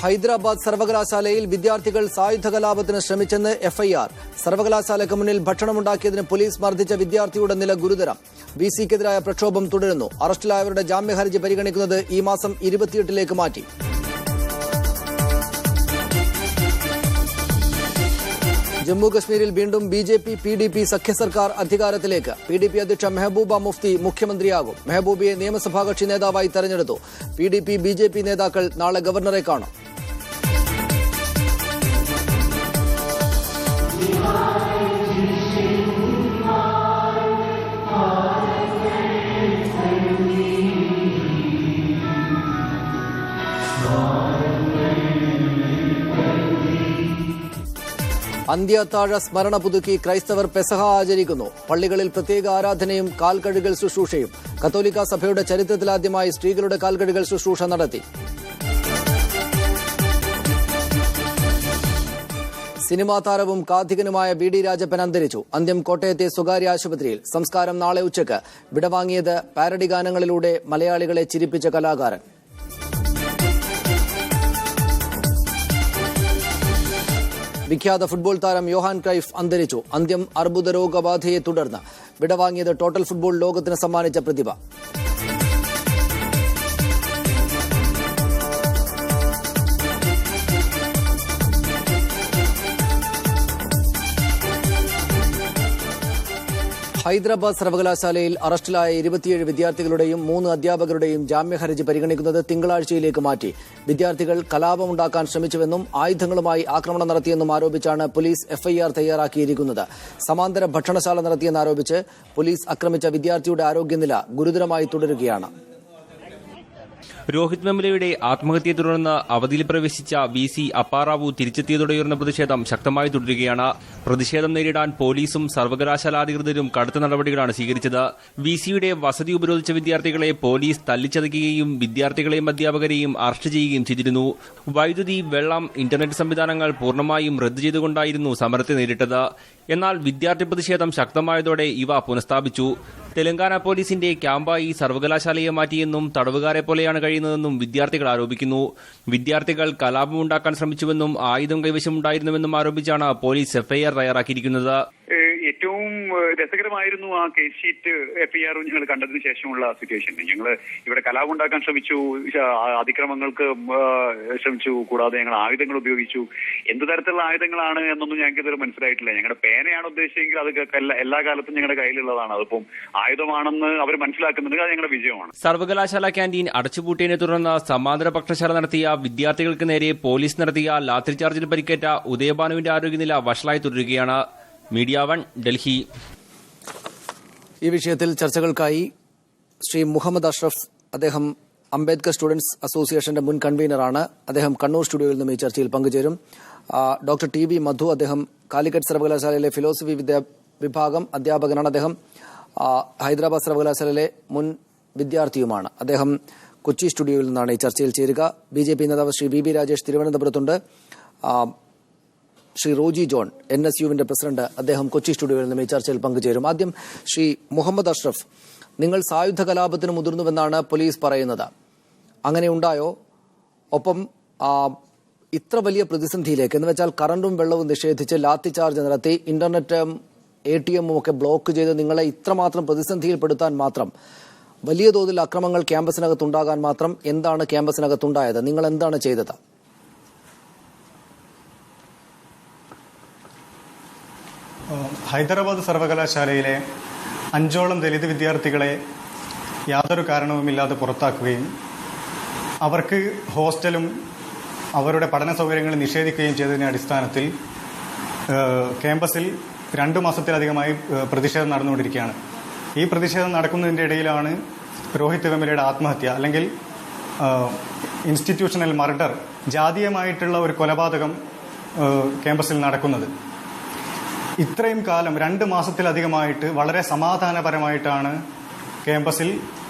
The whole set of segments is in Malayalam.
ഹൈദരാബാദ് സർവകലാശാലയിൽ വിദ്യാർത്ഥികൾ സായുധ കലാപത്തിന് ശ്രമിച്ചെന്ന് എഫ്ഐആർ. സർവകലാശാലയ്ക്ക് മുന്നിൽ ഭക്ഷണമുണ്ടാക്കിയതിന് പോലീസ് മർദ്ദിച്ച വിദ്യാർത്ഥിയുടെ നില ഗുരുതരം. വിസിക്കെതിരായ പ്രക്ഷോഭം തുടരുന്നു. അറസ്റ്റിലായവരുടെ ജാമ്യഹർജി പരിഗണിക്കുന്നത് ഈ മാസം 28 മാറ്റി. ജമ്മു കശ്മീരിൽ വീണ്ടും ബിജെപി PDP സഖ്യ സർക്കാർ അധികാരത്തിലേക്ക്. PDP അധ്യക്ഷ മെഹബൂബ മുഫ്തി മുഖ്യമന്ത്രിയാകും. മെഹബൂബയെ നിയമസഭാ കക്ഷി നേതാവായി തെരഞ്ഞെടുത്തു. PDP BJP നേതാക്കൾ നാളെ ഗവർണറെ കാണും. അന്ത്യത്താഴ സ്മരണ പുതുക്കി ക്രൈസ്തവർ പെസഹ ആചരിക്കുന്നു. പള്ളികളിൽ പ്രത്യേക ആരാധനയും കാൽകഴുകൽ ശുശ്രൂഷയും. കത്തോലിക്ക സഭയുടെ ചരിത്രത്തിലാദ്യമായി സ്ത്രീകളുടെ കാൽകഴുകൽ ശുശ്രൂഷ നടത്തി. സിനിമാ താരവും കാഥികനുമായ BD രാജപ്പൻ അന്തരിച്ചു. അന്ത്യം കോട്ടയത്തെ സ്വകാര്യ ആശുപത്രിയിൽ. സംസ്കാരം നാളെ ഉച്ചയ്ക്ക്. വിടവാങ്ങിയത് പാരഡി ഗാനങ്ങളിലൂടെ മലയാളികളെ ചിരിപ്പിച്ച കലാകാരൻ. വിഖ്യാത ഫുട്ബോൾ താരം യോഹാൻ ക്രൈഫ് അന്തരിച്ചു. അന്ത്യം അർബുദ രോഗബാധയെ തുടർന്ന്. വിടവാങ്ങിയത് ടോട്ടൽ ഫുട്ബോൾ ലോകത്തിന് സമ്മാനിച്ച പ്രതിഭ. ഹൈദരാബാദ് സർവകലാശാലയിൽ അറസ്റ്റിലായ 27 വിദ്യാർത്ഥികളുടെയും 3 അധ്യാപകരുടെയും ജാമ്യഹർജി പരിഗണിക്കുന്നത് തിങ്കളാഴ്ചയിലേക്ക് മാറ്റി. വിദ്യാർത്ഥികൾ കലാപമുണ്ടാക്കാൻ ശ്രമിച്ചുവെന്നും ആയുധങ്ങളുമായി ആക്രമണം നടത്തിയെന്നും ആരോപിച്ചാണ് പോലീസ് FIR തയ്യാറാക്കിയിരിക്കുന്നത്. സമാന്തര ഭക്ഷണശാല നടത്തിയെന്നാരോപിച്ച് പോലീസ് ആക്രമിച്ച വിദ്യാർത്ഥിയുടെ ആരോഗ്യനില ഗുരുതരമായി തുടരുകയാണ്. രോഹിത് വെമുലയുടെ ആത്മഹത്യയെ തുടർന്ന് അവധിയിൽ പ്രവേശിച്ച VC അപ്പാറാവു തിരിച്ചെത്തിയതോടെയുയർന്ന പ്രതിഷേധം ശക്തമായി തുടരുകയാണ്. പ്രതിഷേധം നേരിടാൻ പോലീസും സർവകലാശാല അധികൃതരും കടുത്ത നടപടികളാണ് സ്വീകരിച്ചത്. VCയുടെ വസതി ഉപരോധിച്ച വിദ്യാർത്ഥികളെ പോലീസ് തല്ലിച്ചതയ്ക്കുകയും വിദ്യാർത്ഥികളെയും അധ്യാപകരെയും അറസ്റ്റ് ചെയ്യുകയും ചെയ്തിരുന്നു. വൈദ്യുതി, വെള്ളം, ഇന്റർനെറ്റ് സംവിധാനങ്ങൾ പൂർണ്ണമായും റദ്ദു ചെയ്തുകൊണ്ടായിരുന്നു സമരത്തെ നേരിട്ടത്. എന്നാൽ വിദ്യാർത്ഥി പ്രതിഷേധം ശക്തമായതോടെ ഇവ പുനഃസ്ഥാപിച്ചു. തെലങ്കാന പോലീസിന്റെ ക്യാമ്പായി സർവകലാശാലയെ മാറ്റിയെന്നും തടവുകാരെ പോലെയാണ് കഴിയുന്നതെന്നും വിദ്യാർത്ഥികൾ ആരോപിക്കുന്നു. വിദ്യാർത്ഥികൾ കലാപമുണ്ടാക്കാൻ ശ്രമിച്ചുവെന്നും ആയുധം കൈവശമുണ്ടായിരുന്നുവെന്നും ആരോപിച്ചാണ് പോലീസ് FIR തയ്യാറാക്കിയിരിക്കുന്നത്. ഏറ്റവും രസകരമായിരുന്നു ആ കേസ് ഷീറ്റ് FIR ഞങ്ങൾ കണ്ടതിന് ശേഷമുള്ള സിറ്റുവേഷൻ. ഞങ്ങൾ ഇവിടെ കലാപം ഉണ്ടാക്കാൻ ശ്രമിച്ചു, അതിക്രമങ്ങൾക്ക് ശ്രമിച്ചു, കൂടാതെ ഞങ്ങൾ ആയുധങ്ങൾ ഉപയോഗിച്ചു. എന്ത് തരത്തിലുള്ള ആയുധങ്ങളാണ് എന്നൊന്നും ഞങ്ങൾക്ക് ഇതുവരെ മനസ്സിലായിട്ടില്ല. ഞങ്ങളുടെ പേനയാണ് ഉദ്ദേശിച്ചെങ്കിൽ അത് എല്ലാ കാലത്തും ഞങ്ങളുടെ കയ്യിലുള്ളതാണ്. അതിപ്പം ആയുധമാണെന്ന് അവർ മനസ്സിലാക്കുന്നുണ്ട്. അത് ഞങ്ങളുടെ വിജയമാണ്. സർവകലാശാല ക്യാന്റീൻ അടച്ചുപൂട്ടിയതിനെ തുടർന്ന് സമാന്തര ഭക്ഷണശാല നടത്തിയ വിദ്യാർത്ഥികൾക്ക് നേരെ പോലീസ് നടത്തിയ ലാത്തിചാർജിൽ പരിക്കേറ്റ ഉദയഭാനുവിന്റെ ആരോഗ്യനില വഷളായി തുടരുകയാണ്. മീഡിയ 1 ഡൽഹി. ഈ വിഷയത്തിൽ ചർച്ചകൾക്കായി ശ്രീ മുഹമ്മദ് അഷ്റഫ്, അദ്ദേഹം അംബേദ്കർ സ്റ്റുഡൻസ് അസോസിയേഷന്റെ മുൻ കൺവീനറാണ്. അദ്ദേഹം കണ്ണൂർ സ്റ്റുഡിയോയിൽ നിന്നും ഈ ചർച്ചയിൽ പങ്കുചേരും. ഡോക്ടർ TB മധു, അദ്ദേഹം കാലിക്കറ്റ് സർവകലാശാലയിലെ ഫിലോസഫി വിഭാഗം അധ്യാപകനാണ്. അദ്ദേഹം ഹൈദരാബാദ് സർവകലാശാലയിലെ മുൻ വിദ്യാർത്ഥിയുമാണ്. അദ്ദേഹം കൊച്ചി സ്റ്റുഡിയോയിൽ നിന്നാണ് ഈ ചർച്ചയിൽ ചേരുക. BJP നേതാവ് ശ്രീ BB രാജേഷ് തിരുവനന്തപുരത്തുണ്ട്. ശ്രീ റോജി ജോൺ, NSUവിന്റെ പ്രസിഡന്റ്, അദ്ദേഹം കൊച്ചി സ്റ്റുഡിയോയിൽ നിന്നും ഈ ചർച്ചയിൽ പങ്കുചേരും. ആദ്യം ശ്രീ മുഹമ്മദ് അഷ്റഫ്, നിങ്ങൾ സായുധ കലാപത്തിന് മുതിർന്നുവെന്നാണ് പോലീസ് പറയുന്നത്. അങ്ങനെ ഉണ്ടായോ? ഒപ്പം ഇത്ര വലിയ പ്രതിസന്ധിയിലേക്ക്, എന്ന് വെച്ചാൽ കറണ്ടും വെള്ളവും നിഷേധിച്ച് ലാത്തി ചാർജ് നടത്തി ഇന്റർനെറ്റും ATM ഒക്കെ ബ്ലോക്ക് ചെയ്ത് നിങ്ങളെ ഇത്രമാത്രം പ്രതിസന്ധിയിൽപ്പെടുത്താൻ മാത്രം, വലിയ തോതിൽ അക്രമങ്ങൾ ക്യാമ്പസിനകത്തുണ്ടാകാൻ മാത്രം എന്താണ് ക്യാമ്പസിനകത്തുണ്ടായത്? നിങ്ങൾ എന്താണ് ചെയ്തത്? ഹൈദരാബാദ് സർവകലാശാലയിലെ 5ഓളം ദലിത് വിദ്യാർത്ഥികളെ യാതൊരു കാരണവുമില്ലാതെ പുറത്താക്കുകയും അവർക്ക് ഹോസ്റ്റലും അവരുടെ പഠന സൗകര്യങ്ങളും നിഷേധിക്കുകയും ചെയ്തതിന്റെ അടിസ്ഥാനത്തിൽ ക്യാമ്പസിൽ 2 മാസത്തിലധികമായി പ്രതിഷേധം നടന്നുകൊണ്ടിരിക്കുകയാണ്. ഈ പ്രതിഷേധം നടക്കുന്നതിന്റെ ഇടയിലാണ് രോഹിത് വെമുലയുടെ ആത്മഹത്യ, അല്ലെങ്കിൽ ഇൻസ്റ്റിറ്റ്യൂഷണൽ മർഡർ, ജാതീയമായിട്ടുള്ള ഒരു കൊലപാതകം ക്യാമ്പസിൽ നടക്കുന്നത്. ഇത്രയും കാലം 2 മാസത്തിലധികമായിട്ട് വളരെ സമാധാനപരമായിട്ടാണ് ക്യാമ്പസിൽ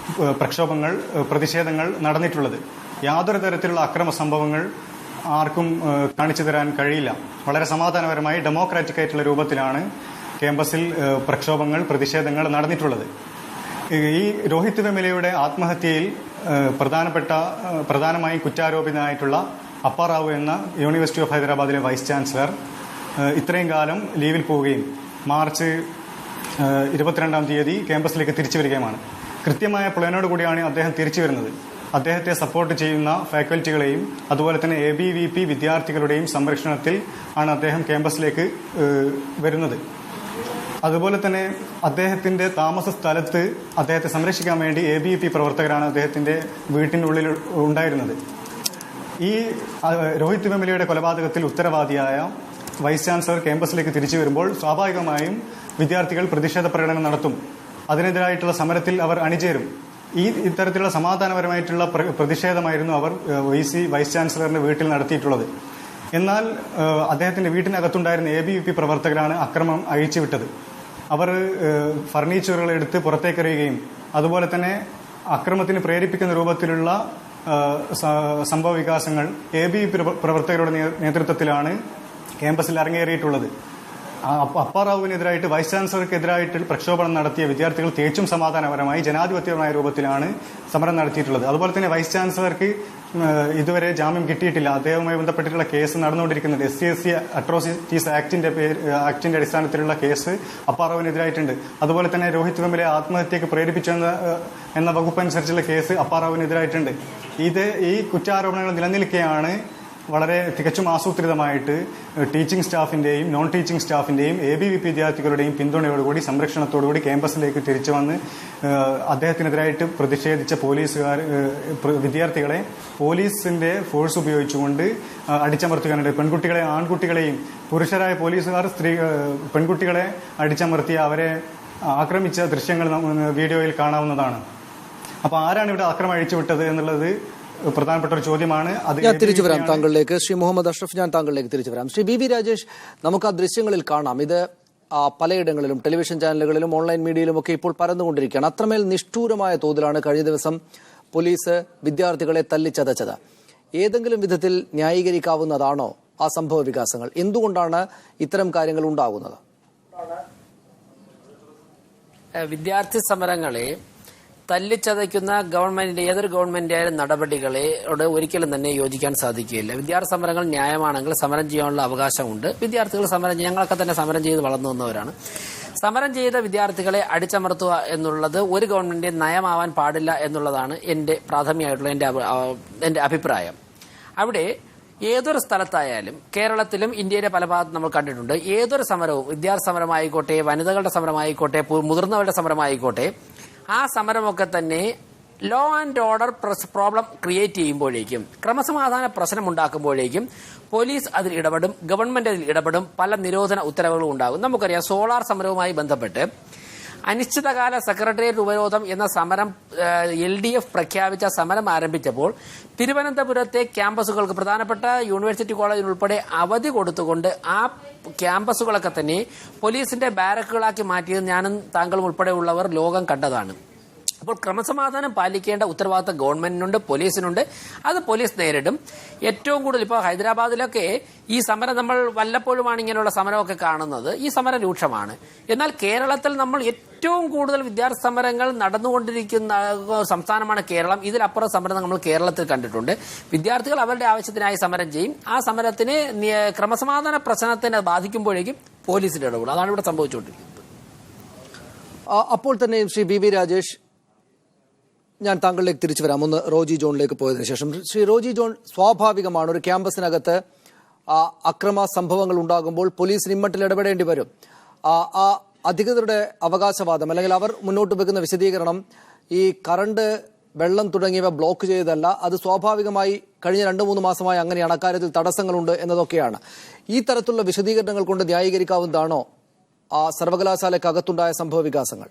പ്രക്ഷോഭങ്ങൾ, പ്രതിഷേധങ്ങൾ നടന്നിട്ടുള്ളത്. യാതൊരു തരത്തിലുള്ള അക്രമ സംഭവങ്ങൾ ആർക്കും കാണിച്ചു തരാൻ കഴിയില്ല. വളരെ സമാധാനപരമായി ഡെമോക്രാറ്റിക് ആയിട്ടുള്ള രൂപത്തിലാണ് ക്യാമ്പസിൽ പ്രക്ഷോഭങ്ങൾ, പ്രതിഷേധങ്ങൾ നടന്നിട്ടുള്ളത്. ഈ രോഹിത് വെമുലയുടെ ആത്മഹത്യയിൽ പ്രധാനമായും കുറ്റാരോപിതനായിട്ടുള്ള അപ്പാറാവു എന്ന യൂണിവേഴ്സിറ്റി ഓഫ് ഹൈദരാബാദിലെ വൈസ് ചാൻസലർ ഇത്രയും കാലം ലീവിൽ പോവുകയും മാർച്ച് 22-ാം തീയതി ക്യാമ്പസിലേക്ക് തിരിച്ചു വരികയുമാണ്. കൃത്യമായ പ്ലാനോട് കൂടിയാണ് അദ്ദേഹം തിരിച്ചു വരുന്നത്. അദ്ദേഹത്തെ സപ്പോർട്ട് ചെയ്യുന്ന ഫാക്കൽറ്റികളെയും അതുപോലെ തന്നെ ABVP വിദ്യാർത്ഥികളുടെയും സംരക്ഷണത്തിൽ ആണ് അദ്ദേഹം ക്യാമ്പസിലേക്ക് വരുന്നത്. അതുപോലെ തന്നെ അദ്ദേഹത്തിന്റെ താമസ സ്ഥലത്ത് അദ്ദേഹത്തെ സംരക്ഷിക്കാൻ വേണ്ടി ABVP പ്രവർത്തകരാണ് അദ്ദേഹത്തിന്റെ വീട്ടിനുള്ളിൽ ഉണ്ടായിരുന്നത്. ഈ രോഹിത് വെമുലയുടെ കൊലപാതകത്തിൽ ഉത്തരവാദിയായ വൈസ് ചാൻസലർ ക്യാമ്പസിലേക്ക് തിരിച്ചു വരുമ്പോൾ സ്വാഭാവികമായും വിദ്യാർത്ഥികൾ പ്രതിഷേധ പ്രകടനം നടത്തും. അതിനെതിരായിട്ടുള്ള സമരത്തിൽ അവർ അണിചേരും. ഇത്തരത്തിലുള്ള സമാധാനപരമായിട്ടുള്ള പ്രതിഷേധമായിരുന്നു അവർ വൈസ് ചാൻസലറിന്റെ വീട്ടിൽ നടത്തിയിട്ടുള്ളത്. എന്നാൽ അദ്ദേഹത്തിന്റെ വീട്ടിനകത്തുണ്ടായിരുന്ന ABVP പ്രവർത്തകരാണ് അക്രമം അഴിച്ചുവിട്ടത്. അവർ ഫർണിച്ചറുകൾ എടുത്ത് പുറത്തേക്കെറിയുകയും അതുപോലെ തന്നെ അക്രമത്തിന് പ്രേരിപ്പിക്കുന്ന രൂപത്തിലുള്ള സംഭവ വികാസങ്ങൾ ABVP പ്രവർത്തകരുടെ നേതൃത്വത്തിലാണ് ക്യാമ്പസിൽ അരങ്ങേറിയിട്ടുള്ളത്. അപ്പാറാവുവിനെതിരായിട്ട് വൈസ് ചാൻസലർക്കെതിരായിട്ട് പ്രക്ഷോഭണം നടത്തിയ വിദ്യാർത്ഥികൾ തികച്ചും സമാധാനപരമായി ജനാധിപത്യപരമായ രൂപത്തിലാണ് സമരം നടത്തിയിട്ടുള്ളത്. അതുപോലെ തന്നെ വൈസ് ചാൻസലർക്ക് ഇതുവരെ ജാമ്യം കിട്ടിയിട്ടില്ല. അദ്ദേഹവുമായി ബന്ധപ്പെട്ടിട്ടുള്ള കേസ് നടന്നുകൊണ്ടിരിക്കുന്നുണ്ട്. SC അട്രോസിറ്റീസ് ആക്ടിന്റെ അടിസ്ഥാനത്തിലുള്ള കേസ് അപ്പാറാവുവിനെതിരായിട്ടുണ്ട്. അതുപോലെ തന്നെ രോഹിത് വെമുലയെ ആത്മഹത്യക്ക് പ്രേരിപ്പിച്ചു എന്ന വകുപ്പ് അനുസരിച്ചുള്ള കേസ് അപ്പാറാവുവിനെതിരായിട്ടുണ്ട്. ഈ കുറ്റാരോപണങ്ങൾ നിലനിൽക്കെയാണ് വളരെ തികച്ചും ആസൂത്രിതമായിട്ട് ടീച്ചിങ് സ്റ്റാഫിന്റെയും നോൺ ടീച്ചിങ് സ്റ്റാഫിന്റെയും ABVP വിദ്യാർത്ഥികളുടെയും പിന്തുണയോടുകൂടി സംരക്ഷണത്തോടുകൂടി ക്യാമ്പസിലേക്ക് തിരിച്ചു വന്ന് അദ്ദേഹത്തിനെതിരായിട്ട് പ്രതിഷേധിച്ച വിദ്യാർത്ഥികളെ പോലീസിന്റെ ഫോഴ്സ് ഉപയോഗിച്ചുകൊണ്ട് അടിച്ചമർത്തുകയാണ്. പെൺകുട്ടികളെ ആൺകുട്ടികളെയും പുരുഷരായ പോലീസുകാർ പെൺകുട്ടികളെ അടിച്ചമർത്തി അവരെ ആക്രമിച്ച ദൃശ്യങ്ങൾ വീഡിയോയിൽ കാണാവുന്നതാണ്. അപ്പൊ ആരാണ് ഇവിടെ അക്രമം അഴിച്ചുവിട്ടത് എന്നുള്ളത് പ്രധാനപ്പെട്ട ഒരു ചോദ്യമാണ്. ഞാൻ തിരിച്ചു വരാം താങ്കളിലേക്ക്. ശ്രീ മുഹമ്മദ് അഷ്റഫ്, ഞാൻ താങ്കളിലേക്ക് തിരിച്ചു വരാം. ശ്രീ BB രാജേഷ്, നമുക്ക് ആ ദൃശ്യങ്ങളിൽ കാണാം. ഇത് പലയിടങ്ങളിലും ടെലിവിഷൻ ചാനലുകളിലും ഓൺലൈൻ മീഡിയയിലും ഒക്കെ ഇപ്പോൾ പരന്നുകൊണ്ടിരിക്കുകയാണ്. അത്രമേൽ നിഷ്ഠൂരമായ തോതിലാണ് കഴിഞ്ഞ ദിവസം പോലീസ് വിദ്യാർത്ഥികളെ തല്ലിച്ചതച്ചത്. ഏതെങ്കിലും വിധത്തിൽ ന്യായീകരിക്കാവുന്നതാണോ ആ സംഭവ വികാസങ്ങൾ? എന്തുകൊണ്ടാണ് ഇത്തരം കാര്യങ്ങൾ ഉണ്ടാകുന്നത്? വിദ്യാർത്ഥി സമരങ്ങളെ തല്ലിച്ചതയ്ക്കുന്ന ഗവൺമെന്റിന്റെ ഏതൊരു ഗവൺമെന്റിന്റെ നടപടികളോട് ഒരിക്കലും തന്നെ യോജിക്കാൻ സാധിക്കുകയില്ല. വിദ്യാർത്ഥി സമരങ്ങൾ ന്യായമാണെങ്കിൽ സമരം ചെയ്യാനുള്ള അവകാശമുണ്ട്. വിദ്യാർത്ഥികൾ സമരം ചെയ്യും. ഞങ്ങളൊക്കെ തന്നെ സമരം ചെയ്ത് വളർന്നു വന്നവരാണ്. സമരം ചെയ്ത വിദ്യാർത്ഥികളെ അടിച്ചമർത്തുക എന്നുള്ളത് ഒരു ഗവൺമെന്റിന്റെ നയമാവാൻ പാടില്ല എന്നുള്ളതാണ് എന്റെ പ്രാഥമികമായിട്ടുള്ള എന്റെ അഭിപ്രായം. അവിടെ ഏതൊരു സ്ഥലത്തായാലും കേരളത്തിലും ഇന്ത്യയിലെ പല ഭാഗത്തും നമ്മൾ കണ്ടിട്ടുണ്ട്. ഏതൊരു സമരവും വിദ്യാർത്ഥി സമരമായിക്കോട്ടെ, വനിതകളുടെ സമരമായിക്കോട്ടെ, മുതിർന്നവരുടെ സമരമായിക്കോട്ടെ, ആ സമരമൊക്കെ തന്നെ law and order problem create ചെയ്യുമ്പോഴേക്കും, ക്രമസമാധാന പ്രശ്നം ഉണ്ടാക്കുമ്പോഴേക്കും പോലീസ് അതിൽ ഇടപെടും, ഗവൺമെന്റ് അതിൽ ഇടപെടും, പല നിരോധന ഉത്തരവുകളും ഉണ്ടാകും. നമുക്കറിയാം, സോളാർ സമരവുമായി ബന്ധപ്പെട്ട് അനിശ്ചിതകാല സെക്രട്ടേറിയറ്റ് ഉപരോധം എന്ന സമരം LDF പ്രഖ്യാപിച്ച സമരം ആരംഭിച്ചപ്പോൾ തിരുവനന്തപുരത്തെ ക്യാമ്പസുകൾക്ക്, പ്രധാനപ്പെട്ട യൂണിവേഴ്സിറ്റി കോളേജിൽ ഉൾപ്പെടെ അവധി കൊടുത്തുകൊണ്ട് ആ ക്യാമ്പസുകളൊക്കെ തന്നെ പോലീസിന്റെ ബാരക്കുകളാക്കി മാറ്റിയത് ഞാനും താങ്കളും ഉൾപ്പെടെയുള്ളവർ ലോകം കണ്ടതാണ്. അപ്പോൾ ക്രമസമാധാനം പാലിക്കേണ്ട ഉത്തരവാദിത്തം ഗവൺമെന്റിനുണ്ട്, പോലീസിനുണ്ട്. അത് പോലീസ് നേരിടും. ഏറ്റവും കൂടുതൽ ഇപ്പോൾ ഹൈദരാബാദിലൊക്കെ ഈ സമരം നമ്മൾ വല്ലപ്പോഴുമാണ് ഇങ്ങനെയുള്ള സമരമൊക്കെ കാണുന്നത്. ഈ സമരം രൂക്ഷമാണ്. എന്നാൽ കേരളത്തിൽ നമ്മൾ ഏറ്റവും കൂടുതൽ വിദ്യാർത്ഥി സമരങ്ങൾ നടന്നുകൊണ്ടിരിക്കുന്ന സംസ്ഥാനമാണ് കേരളം. ഇതിലപ്പുറം സമരം നമ്മൾ കേരളത്തിൽ കണ്ടിട്ടുണ്ട്. വിദ്യാർത്ഥികൾ അവരുടെ ആവശ്യത്തിനായി സമരം ചെയ്യും. ആ സമരത്തിന് ക്രമസമാധാന പ്രശ്നത്തിനെ ബാധിക്കുമ്പോഴേക്കും പോലീസിന്റെ ഇടപെടും. അതാണ് ഇവിടെ സംഭവിച്ചുകൊണ്ടിരിക്കുന്നത്. അപ്പോൾ തന്നെ ശ്രീ BB രാജേഷ്, ഞാൻ താങ്കളിലേക്ക് തിരിച്ചു വരാം. ഒന്ന് റോജി ജോണിലേക്ക് പോയതിനു ശേഷം. ശ്രീ റോജി ജോൺ, സ്വാഭാവികമാണ് ഒരു ക്യാമ്പസിനകത്ത് അക്രമ സംഭവങ്ങൾ ഉണ്ടാകുമ്പോൾ പോലീസിന് ഇമ്മട്ടിൽ ഇടപെടേണ്ടി വരും. ആ അധികൃതരുടെ അവകാശവാദം അല്ലെങ്കിൽ അവർ മുന്നോട്ട് വെക്കുന്ന വിശദീകരണം ഈ കറണ്ട്, വെള്ളം തുടങ്ങിയവ ബ്ലോക്ക് ചെയ്തതല്ല, അത് സ്വാഭാവികമായി കഴിഞ്ഞ 2-3 മാസമായി അങ്ങനെയാണ്, അക്കാര്യത്തിൽ തടസ്സങ്ങളുണ്ട് എന്നതൊക്കെയാണ്. ഈ തരത്തിലുള്ള വിശദീകരണങ്ങൾ കൊണ്ട് ന്യായീകരിക്കാവുന്നതാണോ ആ സർവകലാശാലയ്ക്കകത്തുണ്ടായ സംഭവ വികാസങ്ങൾ?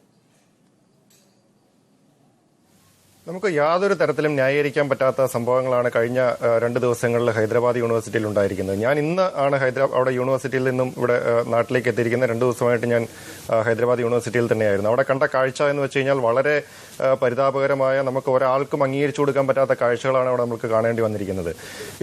നമുക്ക് യാതൊരു തരത്തിലും ന്യായീകരിക്കാൻ പറ്റാത്ത സംഭവങ്ങളാണ് കഴിഞ്ഞ 2 ദിവസങ്ങളിൽ ഹൈദരാബാദ് യൂണിവേഴ്സിറ്റിയിൽ ഉണ്ടായിരിക്കുന്നത്. ഞാൻ ഇന്ന് ആണ് അവിടെ യൂണിവേഴ്സിറ്റിയിൽ നിന്നും ഇവിടെ നാട്ടിലേക്ക് എത്തിയിരിക്കുന്നത്. 2 ദിവസമായിട്ട് ഞാൻ ഹൈദരാബാദ് യൂണിവേഴ്സിറ്റിയിൽ തന്നെയായിരുന്നു. അവിടെ കണ്ട കാഴ്ച എന്ന് വെച്ച് കഴിഞ്ഞാൽ വളരെ പരിതാപകരമായ, നമുക്ക് ഒരാൾക്കും അംഗീകരിച്ചു കൊടുക്കാൻ പറ്റാത്ത കാഴ്ചകളാണ് അവിടെ നമുക്ക് കാണേണ്ടി വന്നിരിക്കുന്നത്.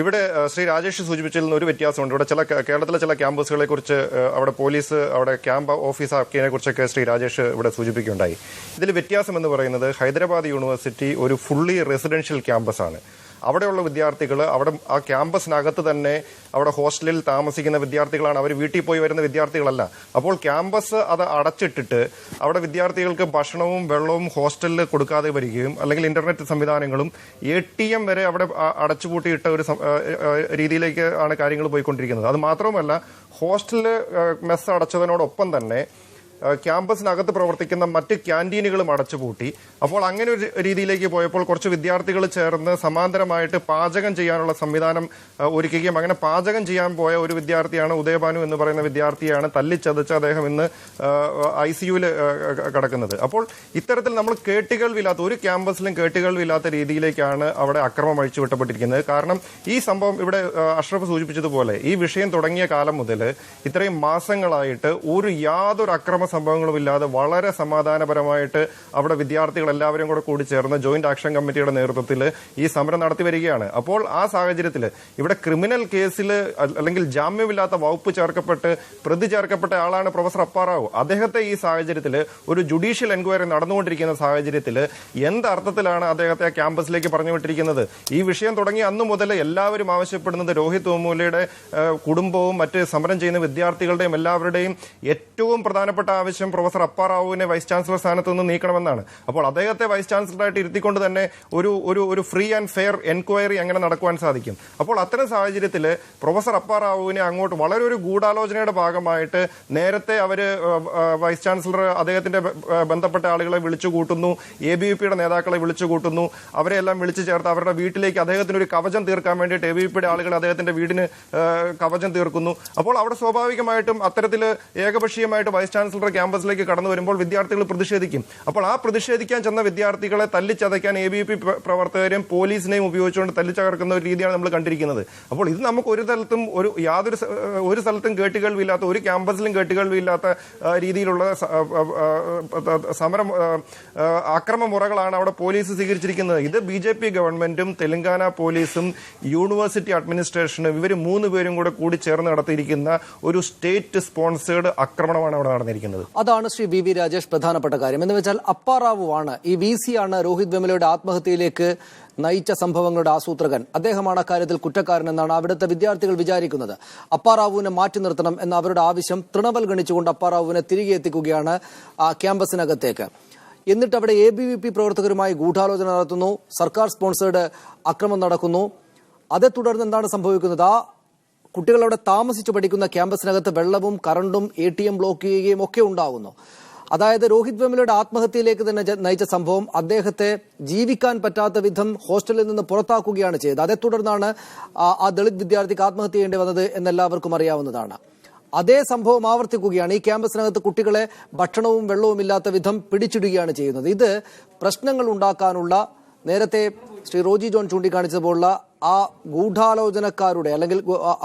ഇവിടെ ശ്രീ രാജേഷ് സൂചിപ്പിച്ചതിൽ നിന്ന് ഒരു വ്യത്യാസമുണ്ട്. ഇവിടെ കേരളത്തിലെ ചില ക്യാമ്പസുകളെ കുറിച്ച്, അവിടെ പോലീസ് അവിടെ ക്യാമ്പ് ഓഫീസ് ആക്കിയതിനെ കുറിച്ചൊക്കെ ശ്രീ രാജേഷ് ഇവിടെ സൂചിപ്പിക്കുകയുണ്ടായി. ഇതിൽ വ്യത്യാസം എന്ന് പറയുന്നത് ഹൈദരാബാദ് യൂണിവേഴ്സിറ്റി ഒരു ഫുള്ളി റെസിഡൻഷ്യൽ ക്യാമ്പസാണ്. അവിടെയുള്ള വിദ്യാർത്ഥികൾ അവിടെ ആ ക്യാമ്പസിനകത്ത് തന്നെ അവിടെ ഹോസ്റ്റലിൽ താമസിക്കുന്ന വിദ്യാർത്ഥികളാണ്. അവർ വീട്ടിൽ പോയി വരുന്ന വിദ്യാർത്ഥികളല്ല. അപ്പോൾ ക്യാമ്പസ് അത് അടച്ചിട്ടിട്ട് അവിടെ വിദ്യാർത്ഥികൾക്ക് ഭക്ഷണവും വെള്ളവും ഹോസ്റ്റലിൽ കൊടുക്കാതെ വരികയും അല്ലെങ്കിൽ ഇന്റർനെറ്റ് സംവിധാനങ്ങളും ATM വരെ അവിടെ അടച്ചുപൂട്ടിയിട്ട ഒരു രീതിയിലേക്ക് ആണ് കാര്യങ്ങൾ പോയിക്കൊണ്ടിരിക്കുന്നത്. അത് മാത്രമല്ല, ഹോസ്റ്റലിൽ മെസ്സ് അടച്ചതിനോടൊപ്പം തന്നെ ക്യാമ്പസിനകത്ത് പ്രവർത്തിക്കുന്ന മറ്റ് ക്യാൻറ്റീനുകളും അടച്ചുപൂട്ടി. അപ്പോൾ അങ്ങനെ ഒരു രീതിയിലേക്ക് പോയപ്പോൾ കുറച്ച് വിദ്യാർത്ഥികൾ ചേർന്ന് സമാന്തരമായിട്ട് പാചകം ചെയ്യാനുള്ള സംവിധാനം ഒരുക്കുകയും അങ്ങനെ പാചകം ചെയ്യാൻ പോയ ഒരു വിദ്യാർത്ഥിയാണ് ഉദയഭാനു എന്ന് പറയുന്ന വിദ്യാർത്ഥിയാണ് തല്ലിച്ചതച്ച് അദ്ദേഹം ഇന്ന് ICUവിൽ കിടക്കുന്നത്. അപ്പോൾ ഇത്തരത്തിൽ നമ്മൾ കേട്ടുകേൾവില്ലാത്ത ഒരു ക്യാമ്പസിലും കേട്ടുകേൾവില്ലാത്ത രീതിയിലേക്കാണ് അവിടെ അക്രമം അഴിച്ചുവിട്ടപ്പെട്ടിരിക്കുന്നത്. കാരണം ഈ സംഭവം ഇവിടെ അഷ്റഫ് സൂചിപ്പിച്ചതുപോലെ ഈ വിഷയം തുടങ്ങിയ കാലം മുതൽ ഇത്രയും മാസങ്ങളായിട്ട് യാതൊരു അക്രമ സംഭവങ്ങളുമില്ലാതെ വളരെ സമാധാനപരമായിട്ട് അവിടെ വിദ്യാർത്ഥികൾ എല്ലാവരും കൂടി ചേർന്ന് ജോയിന്റ് ആക്ഷൻ കമ്മിറ്റിയുടെ നേതൃത്വത്തിൽ ഈ സമരം നടത്തി വരികയാണ്. അപ്പോൾ ആ സാഹചര്യത്തിൽ ഇവിടെ ക്രിമിനൽ കേസിൽ അല്ലെങ്കിൽ ജാമ്യമില്ലാത്ത വകുപ്പ് പ്രതി ചേർക്കപ്പെട്ട ആളാണ് പ്രൊഫസർ അപ്പാറാവു. അദ്ദേഹത്തെ ഈ സാഹചര്യത്തിൽ ഒരു ജുഡീഷ്യൽ എൻക്വയറി നടന്നുകൊണ്ടിരിക്കുന്ന സാഹചര്യത്തിൽ എന്തർത്ഥത്തിലാണ് അദ്ദേഹത്തെ ആ ക്യാമ്പസിലേക്ക് പറഞ്ഞു വിട്ടിരിക്കുന്നത്? ഈ വിഷയം തുടങ്ങി അന്നു മുതൽ എല്ലാവരും ആവശ്യപ്പെടുന്നത് രോഹിത് വെമുലയുടെ കുടുംബവും മറ്റ് സമരം ചെയ്യുന്ന വിദ്യാർത്ഥികളുടെയും എല്ലാവരുടെയും ഏറ്റവും പ്രധാനപ്പെട്ട ആവശ്യം പ്രൊഫസർ അപ്പാറാവുവിനെ വൈസ് ചാൻസലർ സ്ഥാനത്ത് നിന്ന് നീക്കണമെന്നാണ്. അപ്പോൾ അദ്ദേഹത്തെ വൈസ് ചാൻസലറായിട്ട് ഇരുത്തിക്കൊണ്ട് തന്നെ ഒരു ഫ്രീ ആൻഡ് ഫെയർ എൻക്വയറി അങ്ങനെ നടക്കുവാൻ സാധിക്കും. അപ്പോൾ അത്തരം സാഹചര്യത്തിൽ പ്രൊഫസർ അപ്പാറാവുവിനെ അങ്ങോട്ട് വളരെ ഒരു ഗൂഢാലോചനയുടെ ഭാഗമായിട്ട് നേരത്തെ അവര് വൈസ് ചാൻസലർ അദ്ദേഹത്തിന്റെ ബന്ധപ്പെട്ട ആളുകളെ വിളിച്ചു കൂട്ടുന്നു, ABVPയുടെ നേതാക്കളെ വിളിച്ചു കൂട്ടുന്നു, അവരെ എല്ലാം വിളിച്ചു ചേർത്ത് അവരുടെ വീട്ടിലേക്ക് അദ്ദേഹത്തിന് ഒരു കവചം തീർക്കാൻ വേണ്ടിയിട്ട് ABVPയുടെ ആളുകൾ അദ്ദേഹത്തിന്റെ വീടിന് കവചം തീർക്കുന്നു. അപ്പോൾ അവിടെ സ്വാഭാവികമായിട്ടും അത്തരത്തിൽ ഏകപക്ഷീയമായിട്ട് വൈസ് ചാൻസലർ ക്യാമ്പസിലേക്ക് കടന്നു വരുമ്പോൾ വിദ്യാർത്ഥികൾ പ്രതിഷേധിക്കും. അപ്പോൾ ആ പ്രതിഷേധിക്കാൻ ചെന്ന വിദ്യാർത്ഥികളെ തല്ലിച്ചതയ്ക്കാൻ ABVP പ്രവർത്തകരെയും പോലീസിനെയും ഉപയോഗിച്ചുകൊണ്ട് തല്ലിച്ചകർക്കുന്ന ഒരു രീതിയാണ് നമ്മൾ കണ്ടിരിക്കുന്നത്. അപ്പോൾ ഇത് നമുക്ക് ഒരു സ്ഥലത്തും കേട്ടുകേൾവില്ലാത്ത, ഒരു ക്യാമ്പസിലും കേട്ടുകേൾവില്ലാത്ത രീതിയിലുള്ള സമരം അക്രമ മുറകളാണ് അവിടെ പോലീസ് സ്വീകരിച്ചിരിക്കുന്നത്. ഇത് BJP ഗവൺമെന്റും തെലങ്കാന പോലീസും യൂണിവേഴ്സിറ്റി അഡ്മിനിസ്ട്രേഷനും ഇവർ 3 പേരും കൂടി ചേർന്ന് നടത്തിയിരിക്കുന്ന ഒരു സ്റ്റേറ്റ് സ്പോൺസേഡ് ആക്രമണമാണ് അവിടെ നടന്നിരിക്കുന്നത്. അതാണ് ശ്രീ BV രാജേഷ് പ്രധാനപ്പെട്ട കാര്യം. എന്ന് വെച്ചാൽ അപ്പാറാവുവാണ്, ഈ VC ആണ് രോഹിത് വെമുലയുടെ ആത്മഹത്യയിലേക്ക് നയിച്ച സംഭവങ്ങളുടെ ആസൂത്രകൻ. അദ്ദേഹമാണ് അക്കാര്യത്തിൽ കുറ്റക്കാരനെന്നാണ് അവിടുത്തെ വിദ്യാർത്ഥികൾ വിചാരിക്കുന്നത്. അപ്പാറാവുവിനെ മാറ്റി നിർത്തണം എന്ന അവരുടെ ആവശ്യം തൃണവൽ ഗണിച്ചുകൊണ്ട് അപ്പാറാവുവിനെ തിരികെ എത്തിക്കുകയാണ് ക്യാമ്പസിനകത്തേക്ക്. എന്നിട്ട് അവിടെ ABVP പ്രവർത്തകരുമായി ഗൂഢാലോചന നടത്തുന്നു, സർക്കാർ സ്പോൺസേഡ് അക്രമം നടക്കുന്നു. അതേ തുടർന്ന് എന്താണ് സംഭവിക്കുന്നത്? ആ കുട്ടികൾ അവിടെ താമസിച്ചു പഠിക്കുന്ന ക്യാമ്പസിനകത്ത് വെള്ളവും കറണ്ടും ATM ബ്ലോക്ക് ചെയ്യുകയും ഒക്കെ ഉണ്ടാകുന്നു. അതായത് രോഹിത് വെമുലയുടെ ആത്മഹത്യയിലേക്ക് തന്നെ നയിച്ച സംഭവം അദ്ദേഹത്തെ ജീവിക്കാൻ പറ്റാത്ത വിധം ഹോസ്റ്റലിൽ നിന്ന് പുറത്താക്കുകയാണ് ചെയ്തത്. അതേ തുടർന്നാണ് ആ ദളിത് വിദ്യാർത്ഥിക്ക് ആത്മഹത്യ ചെയ്യേണ്ടി വന്നത് എന്നെല്ലാവർക്കും അറിയാവുന്നതാണ്. അതേ സംഭവം ആവർത്തിക്കുകയാണ്. ഈ ക്യാമ്പസിനകത്ത് കുട്ടികളെ ഭക്ഷണവും വെള്ളവും ഇല്ലാത്ത വിധം പിടിച്ചിടുകയാണ് ചെയ്യുന്നത്. ഇത് പ്രശ്നങ്ങൾ ഉണ്ടാക്കാനുള്ള, നേരത്തെ ശ്രീ റോജി ജോൺ ചൂണ്ടിക്കാണിച്ചതുപോലുള്ള ആ ഗൂഢാലോചനക്കാരുടെ അല്ലെങ്കിൽ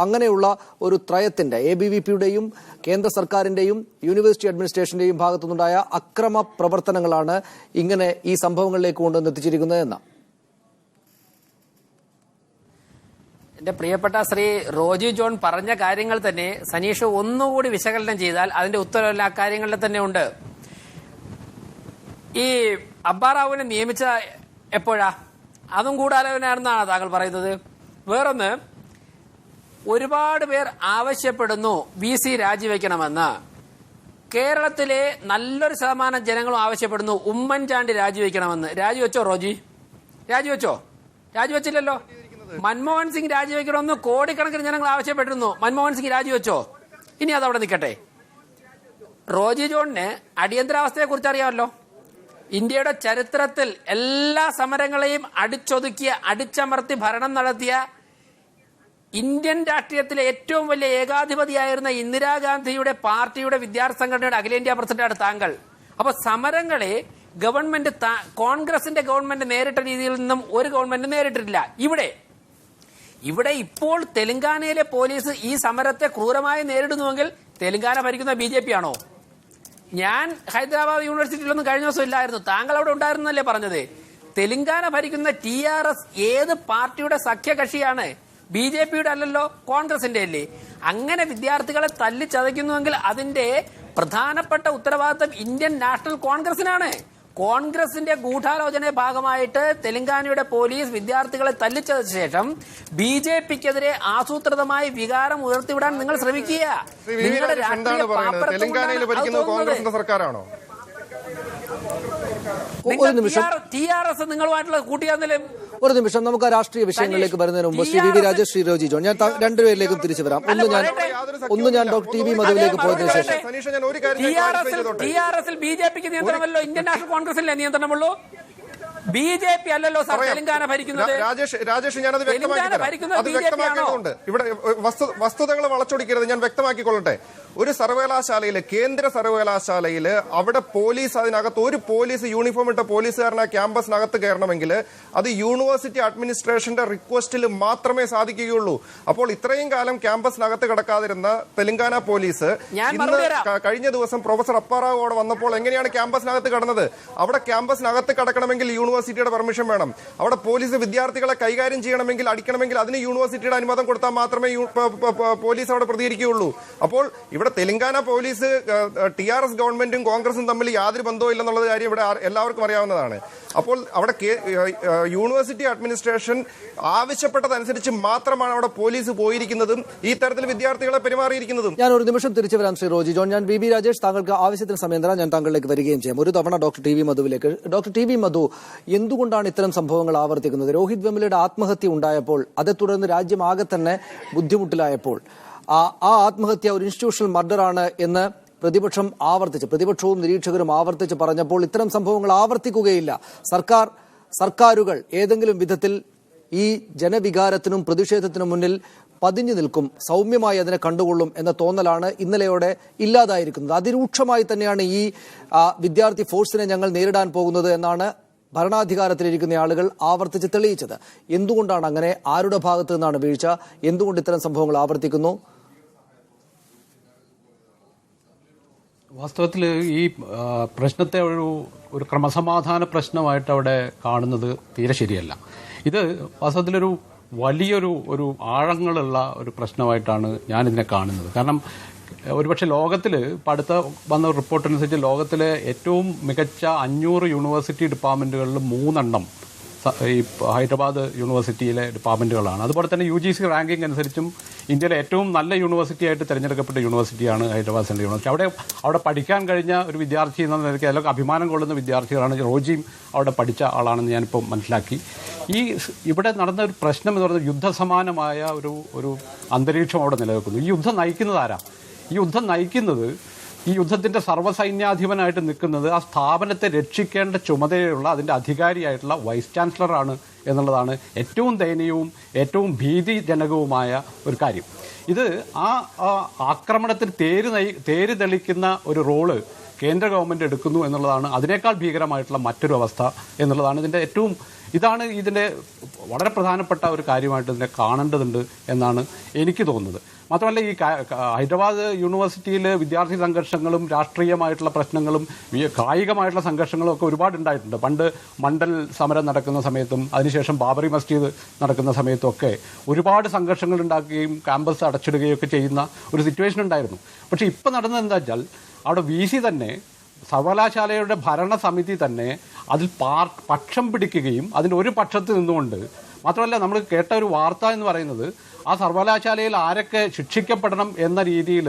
അങ്ങനെയുള്ള ഒരു ത്രയത്തിന്റെ, ABVPയുടെയും കേന്ദ്ര സർക്കാരിന്റെയും യൂണിവേഴ്സിറ്റി അഡ്മിനിസ്ട്രേഷന്റെയും ഭാഗത്തുനിന്നുണ്ടായ അക്രമ പ്രവർത്തനങ്ങളാണ് ഇങ്ങനെ ഈ സംഭവങ്ങളിലേക്ക് കൊണ്ടുവന്നെത്തിച്ചിരിക്കുന്നതെന്ന് എന്റെ പ്രിയപ്പെട്ട ശ്രീ റോജി ജോൺ പറഞ്ഞ കാര്യങ്ങൾ തന്നെ സനീഷ് ഒന്നുകൂടി വിശകലനം ചെയ്താൽ അതിന്റെ ഉത്തരവെല്ലാം ആ കാര്യങ്ങളിൽ തന്നെ ഉണ്ട്. ഈ അബ്ബാറാവുവിനെ നിയമിച്ച എപ്പോഴാ? അതും ഗൂഢാലോചനയാണെന്നാണ് താങ്കൾ പറയുന്നത്. വേറൊന്ന്, ഒരുപാട് പേർ ആവശ്യപ്പെടുന്നു VC രാജിവെക്കണമെന്ന്. കേരളത്തിലെ നല്ലൊരു ശതമാനം ജനങ്ങളും ആവശ്യപ്പെടുന്നു ഉമ്മൻചാണ്ടി രാജിവെക്കണമെന്ന്. രാജിവെച്ചോ റോജി? രാജിവെച്ചില്ലല്ലോ. മൻമോഹൻ സിംഗ് രാജിവെക്കണമെന്ന് കോടിക്കണക്കിന് ജനങ്ങൾ ആവശ്യപ്പെട്ടിരുന്നു. മൻമോഹൻ സിംഗ് രാജിവെച്ചോ? ഇനി അതവിടെ നിൽക്കട്ടെ. റോജി ജോണിന് അടിയന്തരാവസ്ഥയെക്കുറിച്ച് അറിയാമല്ലോ. ഇന്ത്യയുടെ ചരിത്രത്തിൽ എല്ലാ സമരങ്ങളെയും അടിച്ചമർത്തി ഭരണം നടത്തിയ ഇന്ത്യൻ രാഷ്ട്രീയത്തിലെ ഏറ്റവും വലിയ ഏകാധിപതിയായിരുന്ന ഇന്ദിരാഗാന്ധിയുടെ പാർട്ടിയുടെ വിദ്യാർത്ഥി സംഘടനയുടെ അഖിലേന്ത്യാ പ്രസിഡന്റാണ് താങ്കൾ. അപ്പൊ സമരങ്ങളെ ഗവൺമെന്റ്, കോൺഗ്രസിന്റെ ഗവൺമെന്റ് നേരിട്ട രീതിയിൽ നിന്നും ഒരു ഗവൺമെന്റ് നേരിട്ടിട്ടില്ല. ഇവിടെ ഇപ്പോൾ തെലങ്കാനയിലെ പോലീസ് ഈ സമരത്തെ ക്രൂരമായി നേരിടുന്നുവെങ്കിൽ തെലങ്കാന ഭരിക്കുന്ന BJP ആണോ? ഞാൻ ഹൈദരാബാദ് യൂണിവേഴ്സിറ്റിയിലൊന്നും കഴിഞ്ഞ ദിവസം ഇല്ലായിരുന്നു. താങ്കൾ അവിടെ ഉണ്ടായിരുന്നല്ലേ പറഞ്ഞത്? തെലങ്കാന ഭരിക്കുന്ന TRS ഏത് പാർട്ടിയുടെ സഖ്യകക്ഷിയാണ്? BJPയുടെ അല്ലല്ലോ, കോൺഗ്രസിന്റെ അല്ലേ? അങ്ങനെ വിദ്യാർത്ഥികളെ തല്ലിച്ചതയ്ക്കുന്നുവെങ്കിൽ അതിന്റെ പ്രധാനപ്പെട്ട ഉത്തരവാദിത്തം ഇന്ത്യൻ നാഷണൽ കോൺഗ്രസിനാണ്. കോൺഗ്രസിന്റെ ഗൂഢാലോചന ഭാഗമായിട്ട് തെലങ്കാനയുടെ പോലീസ് വിദ്യാർത്ഥികളെ തല്ലിച്ചതിന് ശേഷം BJPക്കെതിരെ ആസൂത്രിതമായി വികാരം ഉയർത്തിവിടാൻ നിങ്ങൾ ശ്രമിക്കുക. നിങ്ങളുടെ രാഷ്ട്രീയ തെലങ്കാനയിൽ ഭരിക്കുന്നത് കോൺഗ്രസിന്റെ സർക്കാരാണോ? TRS നിങ്ങളുമായിട്ടുള്ള കൂട്ടിയാന്നല്ലേ? ഒരു നിമിഷം, നമുക്ക് ആ രാഷ്ട്രീയ വിഷയങ്ങളിലേക്ക് വരുന്നതിന് മുമ്പ് ശ്രീ VV രാജേഷ്, ശ്രീ റോജി ജോൺ, ഞാൻ രണ്ടുപേരിലേക്കും തിരിച്ചു വരാം. ഒന്ന് ഞാൻ ഡോക്ടർ TB മധുവിലേക്ക് പോയതിനു ശേഷം TRS BJPക്ക് നിയന്ത്രണമല്ലോ, ഇന്ത്യൻ നാഷണൽ കോൺഗ്രസിലെ നിയന്ത്രണമുള്ളൂ. BJP അല്ലല്ലോ സാർ തെലങ്കാന ഭരിക്കുന്നത്. രാജേഷ് ഞാനത് വ്യക്തമാക്കേണ്ടതുണ്ട്. ഇവിടെ വസ്തുതകൾ വളച്ചൊടിക്കരുത്, ഞാൻ വ്യക്തമാക്കിക്കൊള്ളട്ടെ. ഒരു സർവകലാശാലയില്, കേന്ദ്ര സർവകലാശാലയില്, അവിടെ പോലീസ്, അതിനകത്ത് ഒരു പോലീസ് യൂണിഫോം ഇട്ട പോലീസുകാരൻ ആ ക്യാമ്പസിനകത്ത് കയറണമെങ്കിൽ അത് യൂണിവേഴ്സിറ്റി അഡ്മിനിസ്ട്രേഷന്റെ റിക്വസ്റ്റിൽ മാത്രമേ സാധിക്കുകയുള്ളൂ. അപ്പോൾ ഇത്രയും കാലം ക്യാമ്പസിനകത്ത് കിടക്കാതിരുന്ന തെലങ്കാന പോലീസ് ഇന്ന് കഴിഞ്ഞ ദിവസം പ്രൊഫസർ അപ്പാറാവ് അവിടെ വന്നപ്പോൾ എങ്ങനെയാണ് ക്യാമ്പസിനകത്ത് കടന്നത്? അവിടെ ക്യാമ്പസിനകത്ത് കടക്കണമെങ്കിൽ യൂണിവേഴ്സിറ്റിയുടെ പെർമിഷൻ വേണം. അവിടെ പോലീസ് വിദ്യാർത്ഥികളെ കൈകാര്യം ചെയ്യണമെങ്കിൽ, അടിക്കണമെങ്കിൽ അതിന് യൂണിവേഴ്സിറ്റിയുടെ അനുവാദം കൊടുത്താൽ മാത്രമേ പോലീസ് അവിടെ പ്രതികരിക്കുകയുള്ളൂ. അപ്പോൾ ഇവിടെ തെലങ്കാന പോലീസ് TRS ഗവൺമെന്റും കോൺഗ്രസും തമ്മിൽ യാതൊരു ബന്ധവും ഇല്ലെന്നുള്ള കാര്യം ഇവിടെ എല്ലാവർക്കും അറിയാവുന്നതാണ്. അപ്പോൾ അവിടെ യൂണിവേഴ്സിറ്റി അഡ്മിനിസ്ട്രേഷൻ ആവശ്യപ്പെട്ടതനുസരിച്ച് മാത്രമാണ് അവിടെ പോലീസ് പോയിരിക്കുന്നതും ഈ തരത്തിൽ വിദ്യാർത്ഥികളെ പെരുമാറിയിരിക്കുന്നതും. ഞാൻ ഒരു നിമിഷം തിരിച്ചു വരാം ശ്രീ റോജി ജോൺ. ഞാൻ VV രാജേഷ്, താങ്കൾക്ക് ആവശ്യത്തിന് സമയം തരാം, ഞാൻ താങ്കളിലേക്ക് വരികയും ചെയ്യാം. ഒരു തവണ ഡോക്ടർ TB മധുവിലേക്ക്. ഡോക്ടർ TB മധു, എന്തുകൊണ്ടാണ് ഇത്തരം സംഭവങ്ങൾ ആവർത്തിക്കുന്നത്? രോഹിത് വെമുലയുടെ ആത്മഹത്യ ഉണ്ടായപ്പോൾ, അതേ തുടർന്ന് രാജ്യം ആകെ തന്നെ ബുദ്ധിമുട്ടിലായപ്പോൾ ആ ആത്മഹത്യ ഒരു ഇൻസ്റ്റിറ്റ്യൂഷണൽ മർഡറാണ് എന്ന് പ്രതിപക്ഷവും നിരീക്ഷകരും ആവർത്തിച്ച് പറഞ്ഞപ്പോൾ ഇത്തരം സംഭവങ്ങൾ ആവർത്തിക്കുകയില്ല. സർക്കാരുകൾ ഏതെങ്കിലും വിധത്തിൽ ഈ ജനവികാരത്തിനും പ്രതിഷേധത്തിനും മുന്നിൽ പതിഞ്ഞു നിൽക്കും, സൗമ്യമായി അതിനെ കണ്ടുകൊള്ളും എന്ന തോന്നലാണ് ഇന്നലെയോടെ ഇല്ലാതായിരിക്കുന്നത്. അതിരൂക്ഷമായി തന്നെയാണ് ഈ വിദ്യാർത്ഥി ഫോഴ്സിനെ ഞങ്ങൾ നേരിടാൻ പോകുന്നത് എന്നാണ് ഭരണാധികാരത്തിലിരിക്കുന്ന ആളുകൾ ആവർത്തിച്ച് തെളിയിച്ചത്. എന്തുകൊണ്ടാണ് അങ്ങനെ? ആരുടെ ഭാഗത്തു നിന്നാണ് വീഴ്ച? എന്തുകൊണ്ട് ഇത്തരം സംഭവങ്ങൾ ആവർത്തിക്കുന്നു? വാസ്തവത്തിൽ ഈ പ്രശ്നത്തെ ഒരു ക്രമസമാധാന പ്രശ്നമായിട്ട് അവിടെ കാണുന്നത് തീരെ ശരിയല്ല. ഇത് വാസ്തവത്തിലൊരു വലിയൊരു ആഴങ്ങളുള്ള ഒരു പ്രശ്നമായിട്ടാണ് ഞാനിതിനെ കാണുന്നത്. കാരണം ഒരുപക്ഷെ ലോകത്തിൽ ഇപ്പം അടുത്ത വന്ന റിപ്പോർട്ടനുസരിച്ച് ലോകത്തിലെ ഏറ്റവും മികച്ച 500 യൂണിവേഴ്സിറ്റി ഡിപ്പാർട്ട്മെൻറ്റുകളിൽ 3 ഈ ഹൈദരാബാദ് യൂണിവേഴ്സിറ്റിയിലെ ഡിപ്പാർട്ട്മെൻറ്റുകളാണ്. അതുപോലെ തന്നെ UGC റാങ്കിംഗ് അനുസരിച്ചും ഇന്ത്യയിലെ ഏറ്റവും നല്ല യൂണിവേഴ്സിറ്റി ആയിട്ട് തിരഞ്ഞെടുക്കപ്പെട്ട യൂണിവേഴ്സിറ്റിയാണ് ഹൈദരാബാദ് സെൻട്രൽ യൂണിവേഴ്സിറ്റി. അവിടെ പഠിക്കാൻ കഴിഞ്ഞ ഒരു വിദ്യാർത്ഥി എന്ന നിലയ്ക്ക് അതിലൊക്കെ അഭിമാനം കൊള്ളുന്ന വിദ്യാർത്ഥികളാണ്. റോജിയും അവിടെ പഠിച്ച ആളാണെന്ന് ഞാനിപ്പോൾ മനസ്സിലാക്കി. ഇവിടെ നടന്ന ഒരു പ്രശ്നം എന്ന് പറയുന്നത് യുദ്ധസമാനമായ ഒരു അന്തരീക്ഷം അവിടെ നിലനിൽക്കുന്നു. ഈ യുദ്ധം നയിക്കുന്നത് ആരാ? ഈ യുദ്ധം നയിക്കുന്നത്, ഈ യുദ്ധത്തിന്റെ സർവ്വസൈന്യാധിപനായിട്ട് നിൽക്കുന്നത് ആ സ്ഥാപനത്തെ രക്ഷിക്കേണ്ട ചുമതലയുള്ള അതിന്റെ അധികാരിയായിട്ടുള്ള വൈസ് ചാൻസലറാണ് എന്നുള്ളതാണ് ഏറ്റവും ദയനീയവും ഏറ്റവും ഭീതിജനകവുമായ ഒരു കാര്യം. ഇത് ആ ആക്രമണത്തിൽ തേര് തെളിക്കുന്ന ഒരു റോള് കേന്ദ്ര ഗവൺമെന്റ് എടുക്കുന്നു എന്നുള്ളതാണ് അതിനേക്കാൾ ഭീകരമായിട്ടുള്ള മറ്റൊരു അവസ്ഥ എന്നുള്ളതാണ് ഇതാണ് ഇതിന്റെ വളരെ പ്രധാനപ്പെട്ട ഒരു കാര്യമായിട്ട് ഇതിനെ കാണേണ്ടതുണ്ട് എന്നാണ് എനിക്ക് തോന്നുന്നത്. മാത്രമല്ല, ഈ ഹൈദരാബാദ് യൂണിവേഴ്സിറ്റിയിൽ വിദ്യാർത്ഥി സംഘർഷങ്ങളും രാഷ്ട്രീയമായിട്ടുള്ള പ്രശ്നങ്ങളും കായികമായിട്ടുള്ള സംഘർഷങ്ങളും ഒക്കെ ഒരുപാടുണ്ടായിട്ടുണ്ട്. പണ്ട് മണ്ഡൽ സമരം നടക്കുന്ന സമയത്തും അതിനുശേഷം ബാബറി മസ്ജിദ് നടക്കുന്ന സമയത്തും ഒക്കെ ഒരുപാട് സംഘർഷങ്ങൾ ഉണ്ടാക്കുകയും ക്യാമ്പസ് അടച്ചിടുകയും ഒക്കെ ചെയ്യുന്ന ഒരു സിറ്റുവേഷൻ ഉണ്ടായിരുന്നു. പക്ഷേ ഇപ്പോൾ നടന്നത് എന്താ വെച്ചാൽ അവിടെ VC തന്നെ, സർവകലാശാലയുടെ ഭരണസമിതി തന്നെ അതിൽ പക്ഷം പിടിക്കുകയും അതിൻ്റെ ഒരു പക്ഷത്ത് നിന്നുകൊണ്ട്, മാത്രമല്ല നമ്മൾ കേട്ട ഒരു വാർത്ത എന്ന് പറയുന്നത് ആ സർവകലാശാലയിൽ ആരൊക്കെ ശിക്ഷിക്കപ്പെടണം എന്ന രീതിയിൽ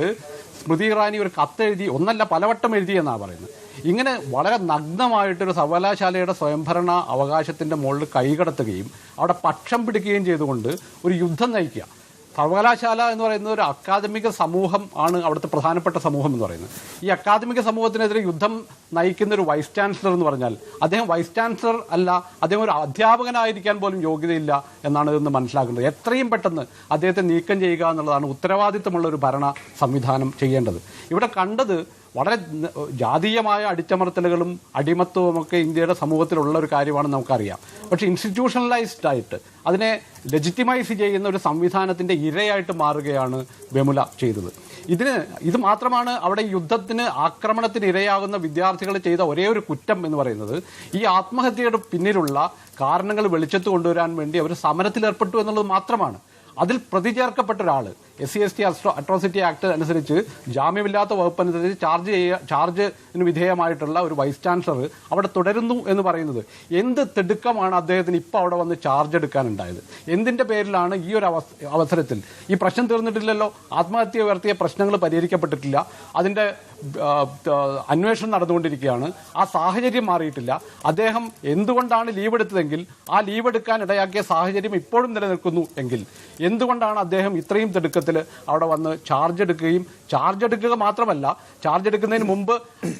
സ്മൃതി ഇറാനി ഒരു കത്തെഴുതി, ഒന്നല്ല പലവട്ടം എഴുതിയെന്നാണ് പറയുന്നത്. ഇങ്ങനെ വളരെ നഗ്നമായിട്ടൊരു സർവകലാശാലയുടെ സ്വയംഭരണ അവകാശത്തിൻ്റെ മുകളിൽ കൈകടത്തുകയും അവിടെ പക്ഷം പിടിക്കുകയും ചെയ്തുകൊണ്ട് ഒരു യുദ്ധം നയിക്കുക. സർവകലാശാല എന്ന് പറയുന്നത് ഒരു അക്കാദമിക സമൂഹം ആണ്, അവിടുത്തെ പ്രധാനപ്പെട്ട സമൂഹം എന്ന് പറയുന്നത്. ഈ അക്കാദമിക സമൂഹത്തിനെതിരെ യുദ്ധം നയിക്കുന്ന ഒരു വൈസ് ചാൻസലർ എന്ന് പറഞ്ഞാൽ അദ്ദേഹം വൈസ് ചാൻസലർ അല്ല, അദ്ദേഹം ഒരു അധ്യാപകനായിരിക്കാൻ പോലും യോഗ്യതയില്ല എന്നാണ് ഇതെന്ന് മനസ്സിലാക്കുന്നത്. എത്രയും പെട്ടെന്ന് അദ്ദേഹത്തെ നീക്കം ചെയ്യുക എന്നുള്ളതാണ് ഉത്തരവാദിത്തമുള്ള ഒരു ഭരണ സംവിധാനം ചെയ്യേണ്ടത്. ഇവിടെ കണ്ടത് വളരെ ജാതീയമായ അടിച്ചമർത്തലുകളും അടിമത്വവും ഒക്കെ ഇന്ത്യയുടെ സമൂഹത്തിലുള്ള ഒരു കാര്യമാണെന്ന് നമുക്കറിയാം. പക്ഷേ ഇൻസ്റ്റിറ്റ്യൂഷണലൈസ്ഡ് ആയിട്ട് അതിനെ ലെജിറ്റിമൈസ് ചെയ്യുന്ന ഒരു സംവിധാനത്തിൻ്റെ ഇരയായിട്ട് മാറുകയാണ് വെമുല ചെയ്തത്. ഇത് മാത്രമാണ് അവിടെ യുദ്ധത്തിന്, ആക്രമണത്തിന് ഇരയാകുന്ന വിദ്യാർത്ഥികൾ ചെയ്ത ഒരേ ഒരു കുറ്റം എന്ന് പറയുന്നത്. ഈ ആത്മഹത്യയുടെ പിന്നിലുള്ള കാരണങ്ങൾ വെളിച്ചത്ത് കൊണ്ടുവരാൻ വേണ്ടി അവർ സമരത്തിലേർപ്പെട്ടു എന്നുള്ളത് മാത്രമാണ്. അതിൽ പ്രതി ചേർക്കപ്പെട്ട ഒരാൾ, SC/ST അട്രോസിറ്റി ആക്ട് അനുസരിച്ച് ജാമ്യമില്ലാത്ത വകുപ്പ് അനുസരിച്ച് ചാർജിന് വിധേയമായിട്ടുള്ള ഒരു വൈസ് ചാൻസലർ അവിടെ തുടരുന്നു എന്ന് പറയുന്നത് എന്ത് തിടുക്കമാണ് അദ്ദേഹത്തിന് ഇപ്പോൾ അവിടെ വന്ന് ചാർജ് എടുക്കാനുണ്ടായത്? എന്തിന്റെ പേരിലാണ് ഈ ഒരു അവസരത്തിൽ? ഈ പ്രശ്നം തീർന്നിട്ടില്ലല്ലോ. ആത്മഹത്യ ഉയർത്തിയ പ്രശ്നങ്ങൾ പരിഹരിക്കപ്പെട്ടിട്ടില്ല. അതിന്റെ അന്വേഷണം നടന്നുകൊണ്ടിരിക്കുകയാണ്. ആ സാഹചര്യം മാറിയിട്ടില്ല. അദ്ദേഹം എന്തുകൊണ്ടാണ് ലീവ് എടുത്തതെങ്കിൽ ആ ലീവ് എടുക്കാൻ ഇടയാക്കിയ സാഹചര്യം ഇപ്പോഴും നിലനിൽക്കുന്നു എങ്കിൽ എന്തുകൊണ്ടാണ് അദ്ദേഹം ഇത്രയും തിടുക്കത്തിൽ അവിടെ വന്ന് ചാർജ് എടുക്കുക മാത്രമല്ല, ചാർജ് എടുക്കുന്നതിന് മുമ്പ്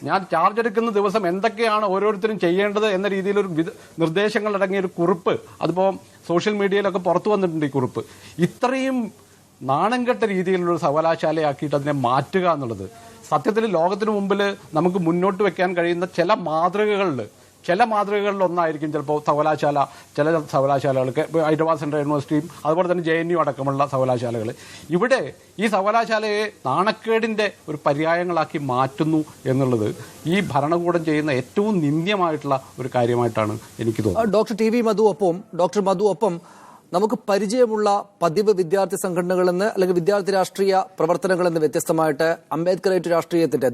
ഞാൻ ചാർജ് എടുക്കുന്ന ദിവസം എന്തൊക്കെയാണ് ഓരോരുത്തരും ചെയ്യേണ്ടത് എന്ന രീതിയിലൊരു നിർദ്ദേശങ്ങൾ അടങ്ങിയ ഒരു കുറിപ്പ്, അതിപ്പോൾ സോഷ്യൽ മീഡിയയിലൊക്കെ പുറത്തു വന്നിട്ടുണ്ട്. ഈ കുറിപ്പ് ഇത്രയും നാണം കെട്ട രീതിയിലുള്ളൊരു സർവകലാശാലയാക്കിയിട്ട് അതിനെ മാറ്റുക എന്നുള്ളത് സത്യത്തിൽ ലോകത്തിന് മുമ്പിൽ നമുക്ക് മുന്നോട്ട് വെക്കാൻ കഴിയുന്ന ചില മാതൃകകളിൽ ഒന്നായിരിക്കും ചിലപ്പോൾ ചില സർവകലാശാലകൾക്ക്, ഹൈദരാബാദ് സെൻട്രൽ യൂണിവേഴ്സിറ്റിയും അതുപോലെ തന്നെ JNU അടക്കമുള്ള സർവകലാശാലകൾ. ഇവിടെ ഈ സർവകലാശാലയെ നാണക്കേടിന്റെ ഒരു പര്യായങ്ങളാക്കി മാറ്റുന്നു എന്നുള്ളത് ഈ ഭരണകൂടം ചെയ്യുന്ന ഏറ്റവും നിന്ദ്യമായിട്ടുള്ള ഒരു കാര്യമായിട്ടാണ് എനിക്ക് തോന്നുന്നത്. ഡോക്ടർ മധു ഒപ്പം നമുക്ക് പരിചയമുള്ള പതിവ് വിദ്യാർത്ഥി സംഘടനകളെന്ന് അല്ലെങ്കിൽ വിദ്യാർത്ഥി രാഷ്ട്രീയ പ്രവർത്തനങ്ങളെന്ന് വ്യത്യസ്തമായിട്ട് അംബേദ്കറേറ്റ് രാഷ്ട്രീയത്തിന്റെ,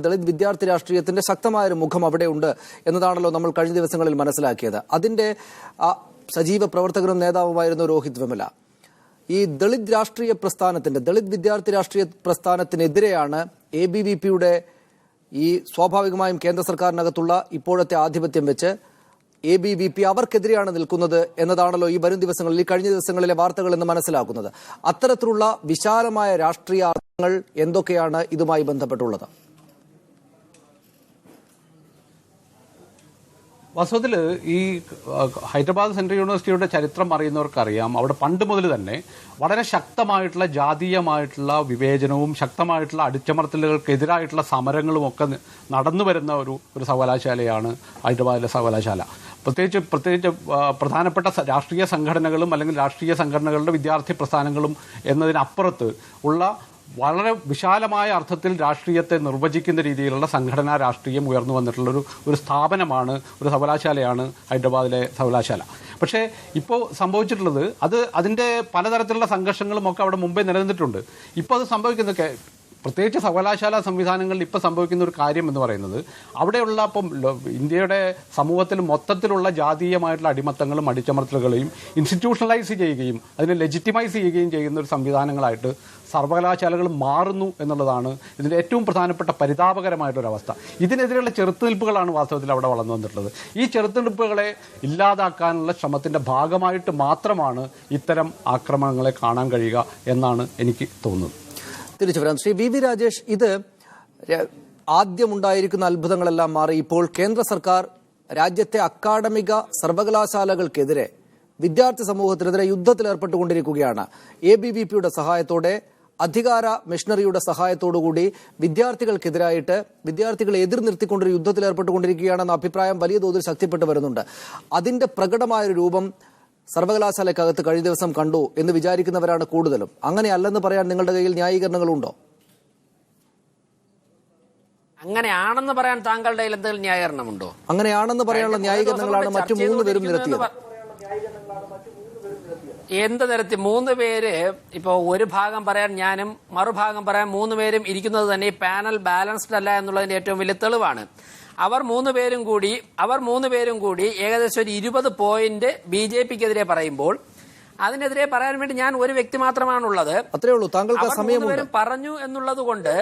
ദളിത് വിദ്യാർത്ഥി രാഷ്ട്രീയത്തിന്റെ ശക്തമായൊരു മുഖം അവിടെയുണ്ട് എന്നതാണല്ലോ നമ്മൾ കഴിഞ്ഞ ദിവസങ്ങളിൽ മനസ്സിലാക്കിയത്. അതിന്റെ സജീവ പ്രവർത്തകരും നേതാവുമായിരുന്നു രോഹിത് വെമുല. ഈ ദളിത് വിദ്യാർത്ഥി രാഷ്ട്രീയ പ്രസ്ഥാനത്തിനെതിരെയാണ് ABVPയുടെ ഈ സ്വാഭാവികമായും കേന്ദ്ര സർക്കാരിനകത്തുള്ള ഇപ്പോഴത്തെ ആധിപത്യം വെച്ച് ABVP അവർക്കെതിരെയാണ് നിൽക്കുന്നത് എന്നതാണല്ലോ ഈ കഴിഞ്ഞ ദിവസങ്ങളിലെ വാർത്തകൾ എന്ന് മനസ്സിലാക്കുന്നത്. അത്തരത്തിലുള്ള വിശാലമായ രാഷ്ട്രീയ അർത്ഥങ്ങൾ എന്തൊക്കെയാണ് ഇതുമായി ബന്ധപ്പെട്ടുള്ളത്? വാസ്തവത്തിൽ ഈ ഹൈദരാബാദ് സെൻട്രൽ യൂണിവേഴ്സിറ്റിയുടെ ചരിത്രം അറിയുന്നവർക്കറിയാം, അവിടെ പണ്ട് മുതൽ തന്നെ വളരെ ശക്തമായിട്ടുള്ള ജാതീയമായിട്ടുള്ള വിവേചനവും ശക്തമായിട്ടുള്ള അടിച്ചമർത്തലുകൾക്കെതിരായിട്ടുള്ള സമരങ്ങളും ഒക്കെ നടന്നു വരുന്ന ഒരു സർവകലാശാലയാണ് ഹൈദരാബാദിലെ സർവകലാശാല. പ്രത്യേകിച്ച് പ്രധാനപ്പെട്ട രാഷ്ട്രീയ സംഘടനകളും അല്ലെങ്കിൽ രാഷ്ട്രീയ സംഘടനകളുടെ വിദ്യാർത്ഥി പ്രസ്ഥാനങ്ങളും എന്നതിനപ്പുറത്ത് ഉള്ള വളരെ വിശാലമായ അർത്ഥത്തിൽ രാഷ്ട്രീയത്തെ നിർവചിക്കുന്ന രീതിയിലുള്ള സംഘടനാ രാഷ്ട്രീയം ഉയർന്നു വന്നിട്ടുള്ള ഒരു സ്ഥാപനമാണ്, ഒരു സർവകലാശാലയാണ് ഹൈദരാബാദിലെ സർവകലാശാല. പക്ഷേ ഇപ്പോൾ സംഭവിച്ചിട്ടുള്ളത് അതിൻ്റെ പലതരത്തിലുള്ള സംഘർഷങ്ങളും ഒക്കെ അവിടെ മുമ്പേ നിലനിന്നിട്ടുണ്ട്. ഇപ്പോൾ അത് സംഭവിക്കുന്ന പ്രത്യേകിച്ച് സർവകലാശാല സംവിധാനങ്ങളിൽ ഇപ്പോൾ സംഭവിക്കുന്ന ഒരു കാര്യം എന്ന് പറയുന്നത് അവിടെയുള്ള ഇപ്പം ഇന്ത്യയുടെ സമൂഹത്തിൽ മൊത്തത്തിലുള്ള ജാതീയമായിട്ടുള്ള അടിമത്തങ്ങളും അടിച്ചമർത്തലുകളെയും ഇൻസ്റ്റിറ്റ്യൂഷണലൈസ് ചെയ്യുകയും അതിനെ ലെജിറ്റിമൈസ് ചെയ്യുകയും ചെയ്യുന്ന ഒരു സംവിധാനങ്ങളായിട്ട് സർവകലാശാലകൾ മാറുന്നു എന്നുള്ളതാണ് ഇതിൻ്റെ ഏറ്റവും പ്രധാനപ്പെട്ട പരിതാപകരമായിട്ടൊരവസ്ഥ. ഇതിനെതിരെയുള്ള ചെറുത്തുനിൽപ്പുകളാണ് വാസ്തവത്തിൽ അവിടെ വളർന്നു വന്നിട്ടുള്ളത്. ഈ ചെറുത്തുനിൽപ്പുകളെ ഇല്ലാതാക്കാനുള്ള ശ്രമത്തിൻ്റെ ഭാഗമായിട്ട് മാത്രമാണ് ഇത്തരം ആക്രമണങ്ങളെ കാണാൻ കഴിയുക എന്നാണ് എനിക്ക് തോന്നുന്നത്. തിരിച്ചു വരാം. ശ്രീ VV രാജേഷ്, ഇത് ആദ്യമുണ്ടായിരിക്കുന്ന അത്ഭുതങ്ങളെല്ലാം മാറി ഇപ്പോൾ കേന്ദ്ര സർക്കാർ രാജ്യത്തെ അക്കാഡമിക സർവകലാശാലകൾക്കെതിരെ, വിദ്യാർത്ഥി സമൂഹത്തിനെതിരെ യുദ്ധത്തിലേർപ്പെട്ടുകൊണ്ടിരിക്കുകയാണ്. ABVPയുടെ സഹായത്തോടെ, അധികാര മിഷണറിയുടെ സഹായത്തോടുകൂടി വിദ്യാർത്ഥികൾക്കെതിരായിട്ട് വിദ്യാർത്ഥികളെ എതിർ നിർത്തിക്കൊണ്ടൊരു യുദ്ധത്തിലേർപ്പെട്ടുകൊണ്ടിരിക്കുകയാണെന്ന അഭിപ്രായം വലിയ തോതിൽ ശക്തിപ്പെട്ടു വരുന്നുണ്ട്. അതിന്റെ പ്രകടമായൊരു രൂപം സർവകലാശാലക്കകത്ത് കഴിഞ്ഞ ദിവസം കണ്ടു എന്ന് വിചാരിക്കുന്നവരാണ് കൂടുതലും. അങ്ങനെയല്ലെന്ന് പറയാൻ നിങ്ങളുടെ കയ്യിൽ ന്യായീകരണങ്ങളുണ്ടോ? അങ്ങനെയാണെന്ന് പറയാൻ താങ്കളുടെ കയ്യിൽ എന്തെങ്കിലും ന്യായീകരണമുണ്ടോ? അങ്ങനെയാണെന്ന് പറയാനുള്ള ന്യായീകരണങ്ങളാണ് മറ്റു 3 പേരും നിരത്തിയത്. എന്ത് തരത്തിൽ 3 പേര്, ഇപ്പോൾ ഒരു ഭാഗം പറയാൻ ഞാനും മറുഭാഗം പറയാൻ 3 പേരും ഇരിക്കുന്നത് തന്നെ ഈ പാനൽ ബാലൻസ്ഡ് അല്ല എന്നുള്ളതിന്റെ ഏറ്റവും വലിയ തെളിവാണ്. അവർ മൂന്ന് പേരും കൂടി ഏകദേശം ഒരു 20 പോയിന്റ് BJPക്കെതിരെ പറയുമ്പോൾ അതിനെതിരെ പറയാൻ വേണ്ടി ഞാൻ ഒരു വ്യക്തി മാത്രമാണുള്ളത്. അത്രേ ഉള്ളൂ. താങ്കൾക്ക് സമയം പറഞ്ഞു എന്നുള്ളത് കൊണ്ട്,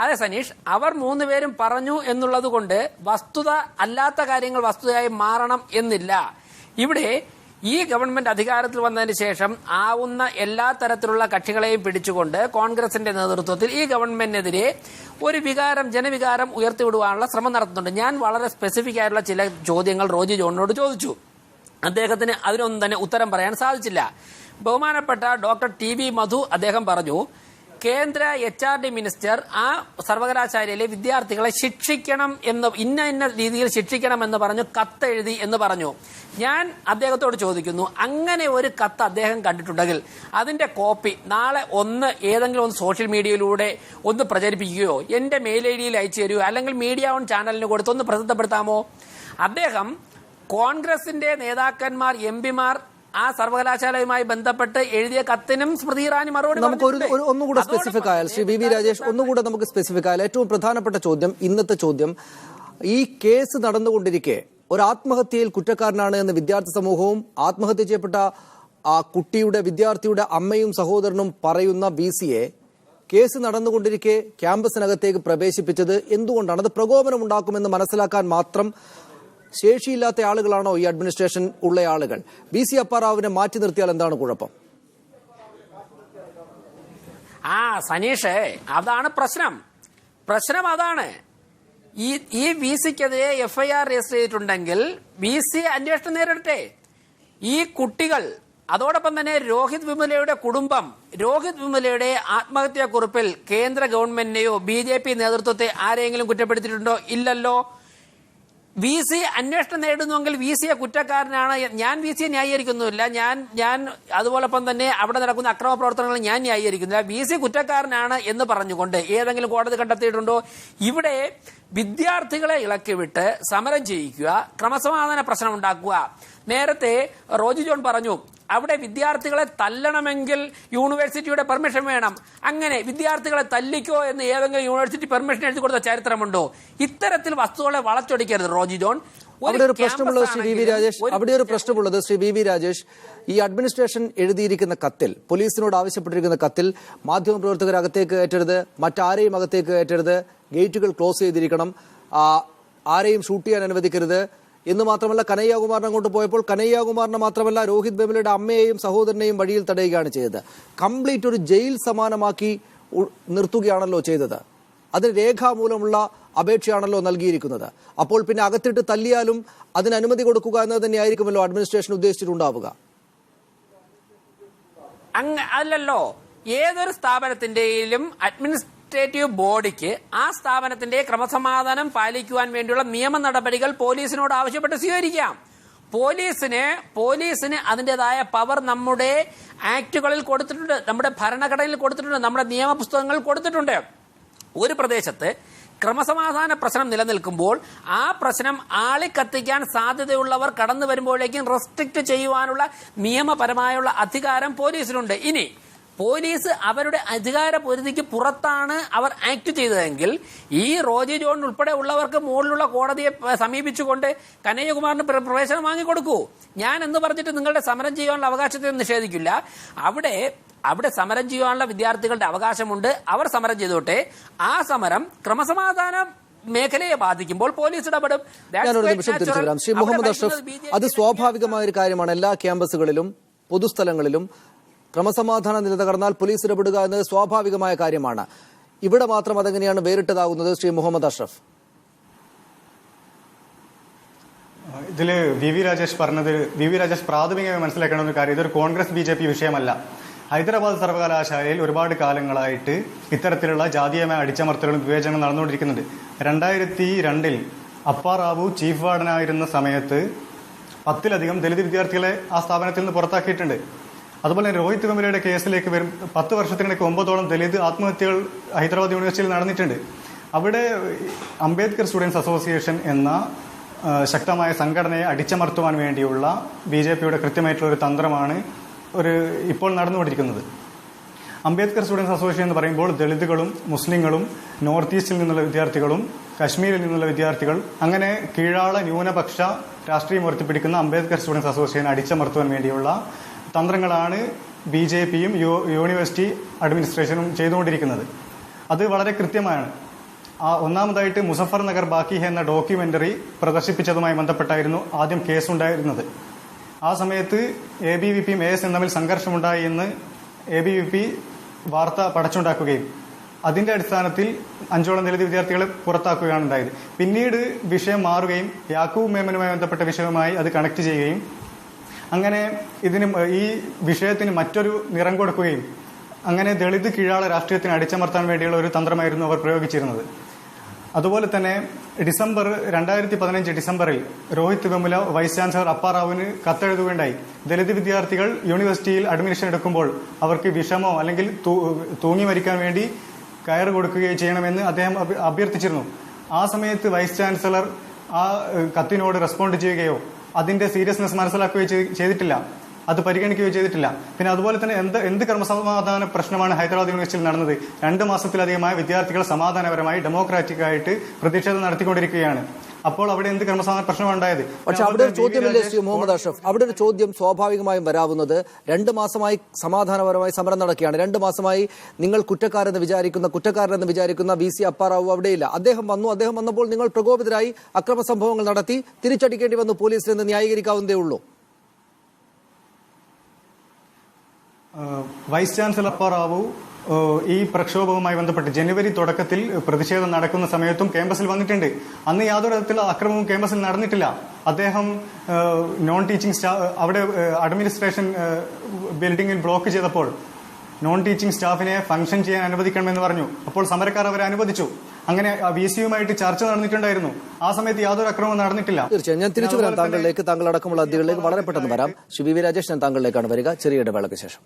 അതെ സനീഷ്, അവർ 3 പേരും പറഞ്ഞു എന്നുള്ളത് കൊണ്ട് വസ്തുത അല്ലാത്ത കാര്യങ്ങൾ വസ്തുതയായി മാറണം എന്നില്ല. ഇവിടെ ഈ ഗവൺമെന്റ് അധികാരത്തിൽ വന്നതിന് ശേഷം ആവുന്ന എല്ലാ തരത്തിലുള്ള കക്ഷികളെയും പിടിച്ചുകൊണ്ട് കോൺഗ്രസിന്റെ നേതൃത്വത്തിൽ ഈ ഗവൺമെന്റിനെതിരെ ഒരു ജനവികാരം ഉയർത്തിവിടുവാനുള്ള ശ്രമം നടത്തുന്നുണ്ട്. ഞാൻ വളരെ സ്പെസിഫിക് ആയിട്ടുള്ള ചില ചോദ്യങ്ങൾ റോജി ജോണിനോട് ചോദിച്ചു. അദ്ദേഹത്തിന് അതിനൊന്നും തന്നെ ഉത്തരം പറയാൻ സാധിച്ചില്ല. ബഹുമാനപ്പെട്ട ഡോക്ടർ TV മധു അദ്ദേഹം പറഞ്ഞു, കേന്ദ്ര HRD മിനിസ്റ്റർ ആ സർവകലാശാലയിലെ വിദ്യാർത്ഥികളെ ശിക്ഷിക്കണം എന്ന്, ഇന്ന രീതിയിൽ ശിക്ഷിക്കണം എന്ന് പറഞ്ഞു കത്തെഴുതി എന്ന് പറഞ്ഞു. ഞാൻ അദ്ദേഹത്തോട് ചോദിക്കുന്നു, അങ്ങനെ ഒരു കത്ത് അദ്ദേഹം കണ്ടിട്ടുണ്ടെങ്കിൽ അതിന്റെ കോപ്പി നാളെ ഏതെങ്കിലും ഒന്ന് സോഷ്യൽ മീഡിയയിലൂടെ ഒന്ന് പ്രചരിപ്പിക്കുകയോ എന്റെ മെയിൽ ID അയച്ചു തരുകയോ അല്ലെങ്കിൽ മീഡിയ ഓൺ ചാനലിന് കൊടുത്തൊന്ന് പ്രസിദ്ധപ്പെടുത്താമോ? അദ്ദേഹം കോൺഗ്രസിന്റെ നേതാക്കന്മാർ, MP മാർ ആ സർവകലാശാലയുമായി ബന്ധപ്പെട്ട് എഴുതിയ കത്തിനും സ്മൃതി ഇറാനി മറുപടി നമുക്ക് ഒന്നുകൂടെ സ്പെസിഫിക് ആയാൽ ശ്രീ വി രാജേഷ് ഒന്നുകൂടെ നമുക്ക് സ്പെസിഫിക് ആയാൽ ഏറ്റവും പ്രധാനപ്പെട്ട ചോദ്യം, ഇന്നത്തെ ചോദ്യം, ഈ കേസ് നടന്നുകൊണ്ടിരിക്കെ ഒരു ആത്മഹത്യയിൽ കുറ്റക്കാരനാണ് എന്ന് വിദ്യാർത്ഥി സമൂഹവും ആത്മഹത്യ ചെയ്യപ്പെട്ട ആ കുട്ടിയുടെ വിദ്യാർത്ഥിയുടെ അമ്മയും സഹോദരനും പറയുന്ന VC-യെ കേസ് നടന്നുകൊണ്ടിരിക്കെ ക്യാമ്പസിനകത്തേക്ക് പ്രവേശിപ്പിച്ചത് എന്തുകൊണ്ടാണ്? അത് പ്രകോപനം ഉണ്ടാക്കുമെന്ന് മനസ്സിലാക്കാൻ മാത്രം ശേഷിയില്ലാത്ത ആളുകളാണോ ഈ അഡ്മിനിസ്ട്രേഷൻ ഉള്ള ആളുകൾ? VC അപ്പാറാവിനെ മാറ്റി നിർത്തിയാൽ എന്താണ് കുഴപ്പം? സനീഷേ, അതാണ് പ്രശ്നം അതാണ്. ഈ VC-ക്കെതിരെ FIR രജിസ്റ്റർ ചെയ്തിട്ടുണ്ടെങ്കിൽ VC അന്വേഷണം നേരിടട്ടെ. ഈ കുട്ടികൾ, അതോടൊപ്പം തന്നെ രോഹിത് വിമലയുടെ കുടുംബം, രോഹിത് വിമലയുടെ ആത്മഹത്യാക്കുറിപ്പിൽ കേന്ദ്ര ഗവൺമെന്റിനെയോ BJP നേതൃത്വത്തെ ആരെങ്കിലും കുറ്റപ്പെടുത്തിയിട്ടുണ്ടോ? ഇല്ലല്ലോ. VC അന്വേഷണം നേടുന്നുവെങ്കിൽ VC-യെ കുറ്റക്കാരനാണ്. ഞാൻ VC-യെ ന്യായീകരിക്കുന്നുമില്ല. ഞാൻ അതുപോലൊപ്പം തന്നെ അവിടെ നടക്കുന്ന അക്രമ പ്രവർത്തനങ്ങൾ ഞാൻ ന്യായീകരിക്കുന്നില്ല. VC കുറ്റക്കാരനാണ് എന്ന് പറഞ്ഞുകൊണ്ട് ഏതെങ്കിലും കോടതി കണ്ടെത്തിയിട്ടുണ്ടോ? ഇവിടെ വിദ്യാർത്ഥികളെ ഇളക്കിവിട്ട് സമരം ചെയ്യിക്കുക, ക്രമസമാധാന പ്രശ്നം ഉണ്ടാക്കുക. നേരത്തെ റോജി ജോൺ പറഞ്ഞു, അവിടെ വിദ്യാർത്ഥികളെ തല്ലണമെങ്കിൽ യൂണിവേഴ്സിറ്റിയുടെ പെർമിഷൻ വേണം. അങ്ങനെ വിദ്യാർത്ഥികളെ തല്ലിക്കോ എന്ന് ഏതെങ്കിലും യൂണിവേഴ്സിറ്റി പെർമിഷൻ എഴുതി കൊടുത്ത ചരിത്രമുണ്ടോ? ഇത്തരത്തിൽ വസ്തുക്കളെ വളച്ചൊടിക്കരുത് റോജി ജോൺ. അവിടെ ഒരു പ്രശ്നമുള്ളത് ശ്രീ വി വി രാജേഷ്, ഈ അഡ്മിനിസ്ട്രേഷൻ എഴുതിയിരിക്കുന്ന കത്തിൽ, പോലീസിനോട് ആവശ്യപ്പെട്ടിരിക്കുന്ന കത്തിൽ, മാധ്യമപ്രവർത്തകർ അകത്തേക്ക് കയറ്റരുത്, മറ്റാരെയും അകത്തേക്ക് കയറ്റരുത്, ഗേറ്റുകൾ ക്ലോസ് ചെയ്തിരിക്കണം, ആരെയും ഷൂട്ട് ചെയ്യാൻ അനുവദിക്കരുത് എന്ന് മാത്രമല്ല, കനയ്യകുമാറിനെ അങ്ങോട്ട് പോയപ്പോൾ കനയ്യകുമാറിനെ മാത്രമല്ല രോഹിത് വെമുലയുടെ അമ്മയെയും സഹോദരനെയും വഴിയിൽ തടയുകയാണ് ചെയ്തത്. കംപ്ലീറ്റ് ഒരു ജയിൽ സമാനമാക്കി നിർത്തുകയാണല്ലോ ചെയ്തത്. അതിന് രേഖാമൂലമുള്ള അപേക്ഷയാണല്ലോ നൽകിയിരിക്കുന്നത്. അപ്പോൾ പിന്നെ അകത്തിട്ട് തല്ലിയാലും അതിന് അനുമതി കൊടുക്കുക എന്നത് തന്നെയായിരിക്കുമല്ലോ അഡ്മിനിസ്ട്രേഷൻ ഉദ്ദേശിച്ചിട്ടുണ്ടാവുക. അല്ലല്ലോ, ഏതൊരു സ്ഥാപനത്തിന്റെയും അഡ്മിനിസ്ട്രേറ്റീവ് ബോഡിക്ക് ആ സ്ഥാപനത്തിന്റെ ക്രമസമാധാനം പാലിക്കുവാൻ വേണ്ടിയുള്ള നിയമ നടപടികൾ പോലീസിനോട് ആവശ്യപ്പെട്ട് സ്വീകരിക്കാം. പോലീസിന് അതിൻ്റെതായ പവർ നമ്മുടെ ആക്ടുകളിൽ കൊടുത്തിട്ടുണ്ട്, നമ്മുടെ ഭരണഘടനയിൽ കൊടുത്തിട്ടുണ്ട്, നമ്മുടെ നിയമപുസ്തകങ്ങളിൽ കൊടുത്തിട്ടുണ്ട്. ഒരു പ്രദേശത്ത് ക്രമസമാധാന പ്രശ്നം നിലനിൽക്കുമ്പോൾ ആ പ്രശ്നം ആളിക്കത്തിക്കാൻ സാധ്യതയുള്ളവർ കടന്നു വരുമ്പോഴേക്കും റെസ്ട്രിക്റ്റ് ചെയ്യുവാനുള്ള നിയമപരമായുള്ള അധികാരം പോലീസിനുണ്ട്. ഇനി പോലീസ് അവരുടെ അധികാര പരിധിക്ക് പുറത്താണ് അവർ ആക്ട് ചെയ്തതെങ്കിൽ ഈ റോജി ജോൺ ഉൾപ്പെടെ ഉള്ളവർക്ക് മുകളിലുള്ള കോടതിയെ സമീപിച്ചുകൊണ്ട് കനയ്യകുമാറിന് പ്രവേശനം വാങ്ങിക്കൊടുക്കൂ. ഞാൻ എന്ന് പറഞ്ഞിട്ട് നിങ്ങളുടെ സമരം ചെയ്യാനുള്ള അവകാശത്തെ നിഷേധിക്കില്ല. അവിടെ സമരം ചെയ്യാനുള്ള വിദ്യാർത്ഥികളുടെ അവകാശമുണ്ട്. അവർ സമരം ചെയ്തോട്ടെ. ആ സമരം ക്രമസമാധാന മേഖലയെ ബാധിക്കുമ്പോൾ പോലീസ് ഇടപെടും. ഞാനൊരു നിമിഷം തിരിച്ചു വരാം. ശ്രീ മുഹമ്മദ് അഷ്റഫ്, അത് സ്വാഭാവികമായ ഒരു കാര്യമാണ്. എല്ലാ ക്യാമ്പസുകളിലും പൊതുസ്ഥലങ്ങളിലും ക്രമസമാധാന നില തകർന്നാൽ പോലീസ് ഇടപെടുക എന്നത് സ്വാഭാവികമായ കാര്യമാണ്. ഇവിടെ മാത്രം അതെങ്ങനെയാണ് വേറിട്ടതാകുന്നത്? ശ്രീ മുഹമ്മദ് അഷ്റഫ്, ഇതില് വി വി രാജേഷ് പ്രാഥമികമായി മനസ്സിലാക്കേണ്ട ഒരു കാര്യം, ഇതൊരു കോൺഗ്രസ് BJP വിഷയമല്ല. ഹൈദരാബാദ് സർവകലാശാലയിൽ ഒരുപാട് കാലങ്ങളായിട്ട് ഇത്തരത്തിലുള്ള ജാതീയമായ അടിച്ചമർത്തലുകളും വിവേചനവും നടന്നുകൊണ്ടിരിക്കുന്നുണ്ട്. 2002 അപ്പാറാവു ചീഫ് വാർഡനായിരുന്ന സമയത്ത് 10-ലധികം ദലിത് വിദ്യാർത്ഥികളെ ആ സ്ഥാപനത്തിൽ നിന്ന് പുറത്താക്കിയിട്ടുണ്ട്. അതുപോലെ രോഹിത് വെമുലയുടെ കേസിലേക്ക് വരും 10 വർഷത്തിനിടയ്ക്ക് 9ഓളം ദലിത് ആത്മഹത്യകൾ ഹൈദരാബാദ് യൂണിവേഴ്സിറ്റിയിൽ നടന്നിട്ടുണ്ട്. അവിടെ അംബേദ്കർ സ്റ്റുഡൻസ് അസോസിയേഷൻ എന്ന ശക്തമായ സംഘടനയെ അടിച്ചമർത്തുവാൻ വേണ്ടിയുള്ള BJPയുടെ കൃത്യമായിട്ടുള്ള ഒരു തന്ത്രമാണ് ഇപ്പോൾ നടന്നുകൊണ്ടിരിക്കുന്നത്. അംബേദ്കർ സ്റ്റുഡൻസ് അസോസിയേഷൻ എന്ന് പറയുമ്പോൾ ദളിതുകളും മുസ്ലിങ്ങളും നോർത്ത് ഈസ്റ്റിൽ നിന്നുള്ള വിദ്യാർത്ഥികളും കശ്മീരിൽ നിന്നുള്ള വിദ്യാർത്ഥികൾ, അങ്ങനെ കീഴാള ന്യൂനപക്ഷ രാഷ്ട്രീയം ഉയർത്തിപ്പിടിക്കുന്ന അംബേദ്കർ സ്റ്റുഡൻസ് അസോസിയേഷൻ അടിച്ചമർത്തുവാൻ വേണ്ടിയുള്ള തന്ത്രങ്ങളാണ് BJPയും യൂണിവേഴ്സിറ്റി അഡ്മിനിസ്ട്രേഷനും ചെയ്തുകൊണ്ടിരിക്കുന്നത്. അത് വളരെ കൃത്യമാണ്. ഒന്നാമതായിട്ട് മുസഫർ നഗർ ബാക്കി എന്ന ഡോക്യുമെന്ററി പ്രദർശിപ്പിച്ചതുമായി ബന്ധപ്പെട്ടായിരുന്നു ആദ്യം കേസുണ്ടായിരുന്നത്. ആ സമയത്ത് ABVPയും ASN തമ്മിൽ സംഘർഷമുണ്ടായി എന്ന് ABVP വാർത്ത പടച്ചുണ്ടാക്കുകയും അതിന്റെ അടിസ്ഥാനത്തിൽ 5ഓളം ദലിത് വിദ്യാർത്ഥികളെ പുറത്താക്കുകയാണ് ഉണ്ടായത്. പിന്നീട് വിഷയം മാറുകയും യാക്കൂബ് മേമനുമായി ബന്ധപ്പെട്ട വിഷയവുമായി അത് കണക്ട് ചെയ്യുകയും അങ്ങനെ ഈ വിഷയത്തിന് മറ്റൊരു നിറം കൊടുക്കുകയും അങ്ങനെ ദളിത് കീഴാള രാഷ്ട്രീയത്തിന് അടിച്ചമർത്താൻ വേണ്ടിയുള്ള ഒരു തന്ത്രമായിരുന്നു അവർ പ്രയോഗിച്ചിരുന്നത്. അതുപോലെ തന്നെ 2015 ഡിസംബറിൽ രോഹിത് വെമുല വൈസ് ചാൻസലർ അപ്പാറാവുവിന് കത്തെഴുതുകയുണ്ടായി. ദലിത് വിദ്യാർത്ഥികൾ യൂണിവേഴ്സിറ്റിയിൽ അഡ്മിഷൻ എടുക്കുമ്പോൾ അവർക്ക് വിഷമോ അല്ലെങ്കിൽ തൂങ്ങി മരിക്കാൻ വേണ്ടി കയറ് കൊടുക്കുകയോ ചെയ്യണമെന്ന് അദ്ദേഹം അഭ്യർത്ഥിച്ചിരുന്നു. ആ സമയത്ത് വൈസ് ചാൻസലർ ആ കത്തിനോട് റെസ്പോണ്ട് ചെയ്യുകയോ അതിന്റെ സീരിയസ്നെസ് മനസ്സിലാക്കുകയോ ചെയ്തിട്ടില്ല. അത് പരിഗണിക്കുകയോ ചെയ്തിട്ടില്ല. പിന്നെ അതുപോലെ തന്നെ എന്ത് ക്രമസമാധാന പ്രശ്നമാണ് ഹൈദരാബാദ് യൂണിവേഴ്സിറ്റിയിൽ നടന്നത്? 2 മാസത്തിലധികമായി വിദ്യാർത്ഥികൾ സമാധാനപരമായി ഡെമോക്രാറ്റിക് ആയിട്ട് പ്രതിഷേധം നടത്തിക്കൊണ്ടിരിക്കുകയാണ്. അപ്പോൾ അവിടെ എന്ത് ക്രമസമാധാന പ്രശ്നമാണ് ഉണ്ടായത്? പക്ഷെ അവിടെ ഒരു ചോദ്യമില്ലേ ശ്രീ മുഹമ്മദ് അഷ്റഫ്? അവിടെ ഒരു ചോദ്യം സ്വാഭാവികമായും വരാവുന്നത് 2 മാസമായി സമാധാനപരമായി സമരം നടക്കുകയാണ്. 2 മാസമായി നിങ്ങൾ കുറ്റക്കാരെന്ന് വിചാരിക്കുന്ന VC അപ്പാറാവു അവിടെയില്ല. അദ്ദേഹം വന്നപ്പോൾ നിങ്ങൾ പ്രകോപിതരായി അക്രമ സംഭവങ്ങൾ നടത്തി, തിരിച്ചടിക്കേണ്ടി വന്നു പോലീസിൽ നിന്ന്. ന്യായീകരിക്കാവുന്നതേ ഉള്ളൂ. വൈസ് ചാൻസലർ അപ്പാറാവു ഈ പ്രക്ഷോഭവുമായി ബന്ധപ്പെട്ട് ജനുവരി തുടക്കത്തിൽ പ്രതിഷേധം നടക്കുന്ന സമയത്തും ക്യാമ്പസിൽ വന്നിട്ടുണ്ട്. അന്ന് യാതൊരു തരത്തിലുള്ള അക്രമവും ക്യാമ്പസിൽ നടന്നിട്ടില്ല. അദ്ദേഹം നോൺ ടീച്ചിങ് സ്റ്റാഫ് അവിടെ അഡ്മിനിസ്ട്രേഷൻ ബിൽഡിംഗിൽ ബ്ലോക്ക് ചെയ്തപ്പോൾ നോൺ ടീച്ചിങ് സ്റ്റാഫിനെ ഫംഗ്ഷൻ ചെയ്യാൻ അനുവദിക്കണമെന്ന് പറഞ്ഞു. അപ്പോൾ സമരക്കാർ അവരെ അനുവദിച്ചു. അങ്ങനെ VC-യുമായിട്ട് ചർച്ച നടന്നിട്ടുണ്ടായിരുന്നു. ആ സമയത്ത് യാതൊരു അക്രമവും നടന്നിട്ടില്ല. തീർച്ചയായും ഞാൻ തിരിച്ചു വരാം താങ്കളിലേക്ക്, താങ്കൾ അടക്കമുള്ള അതിഥികളിലേക്ക് വളരെ പെട്ടെന്ന് വരാം. ശ്രീ VV രാജേഷ്, ഞാൻ താങ്കളിലേക്കാണ് വരിക ചെറിയ ഇടവേളയ്ക്ക് ശേഷം.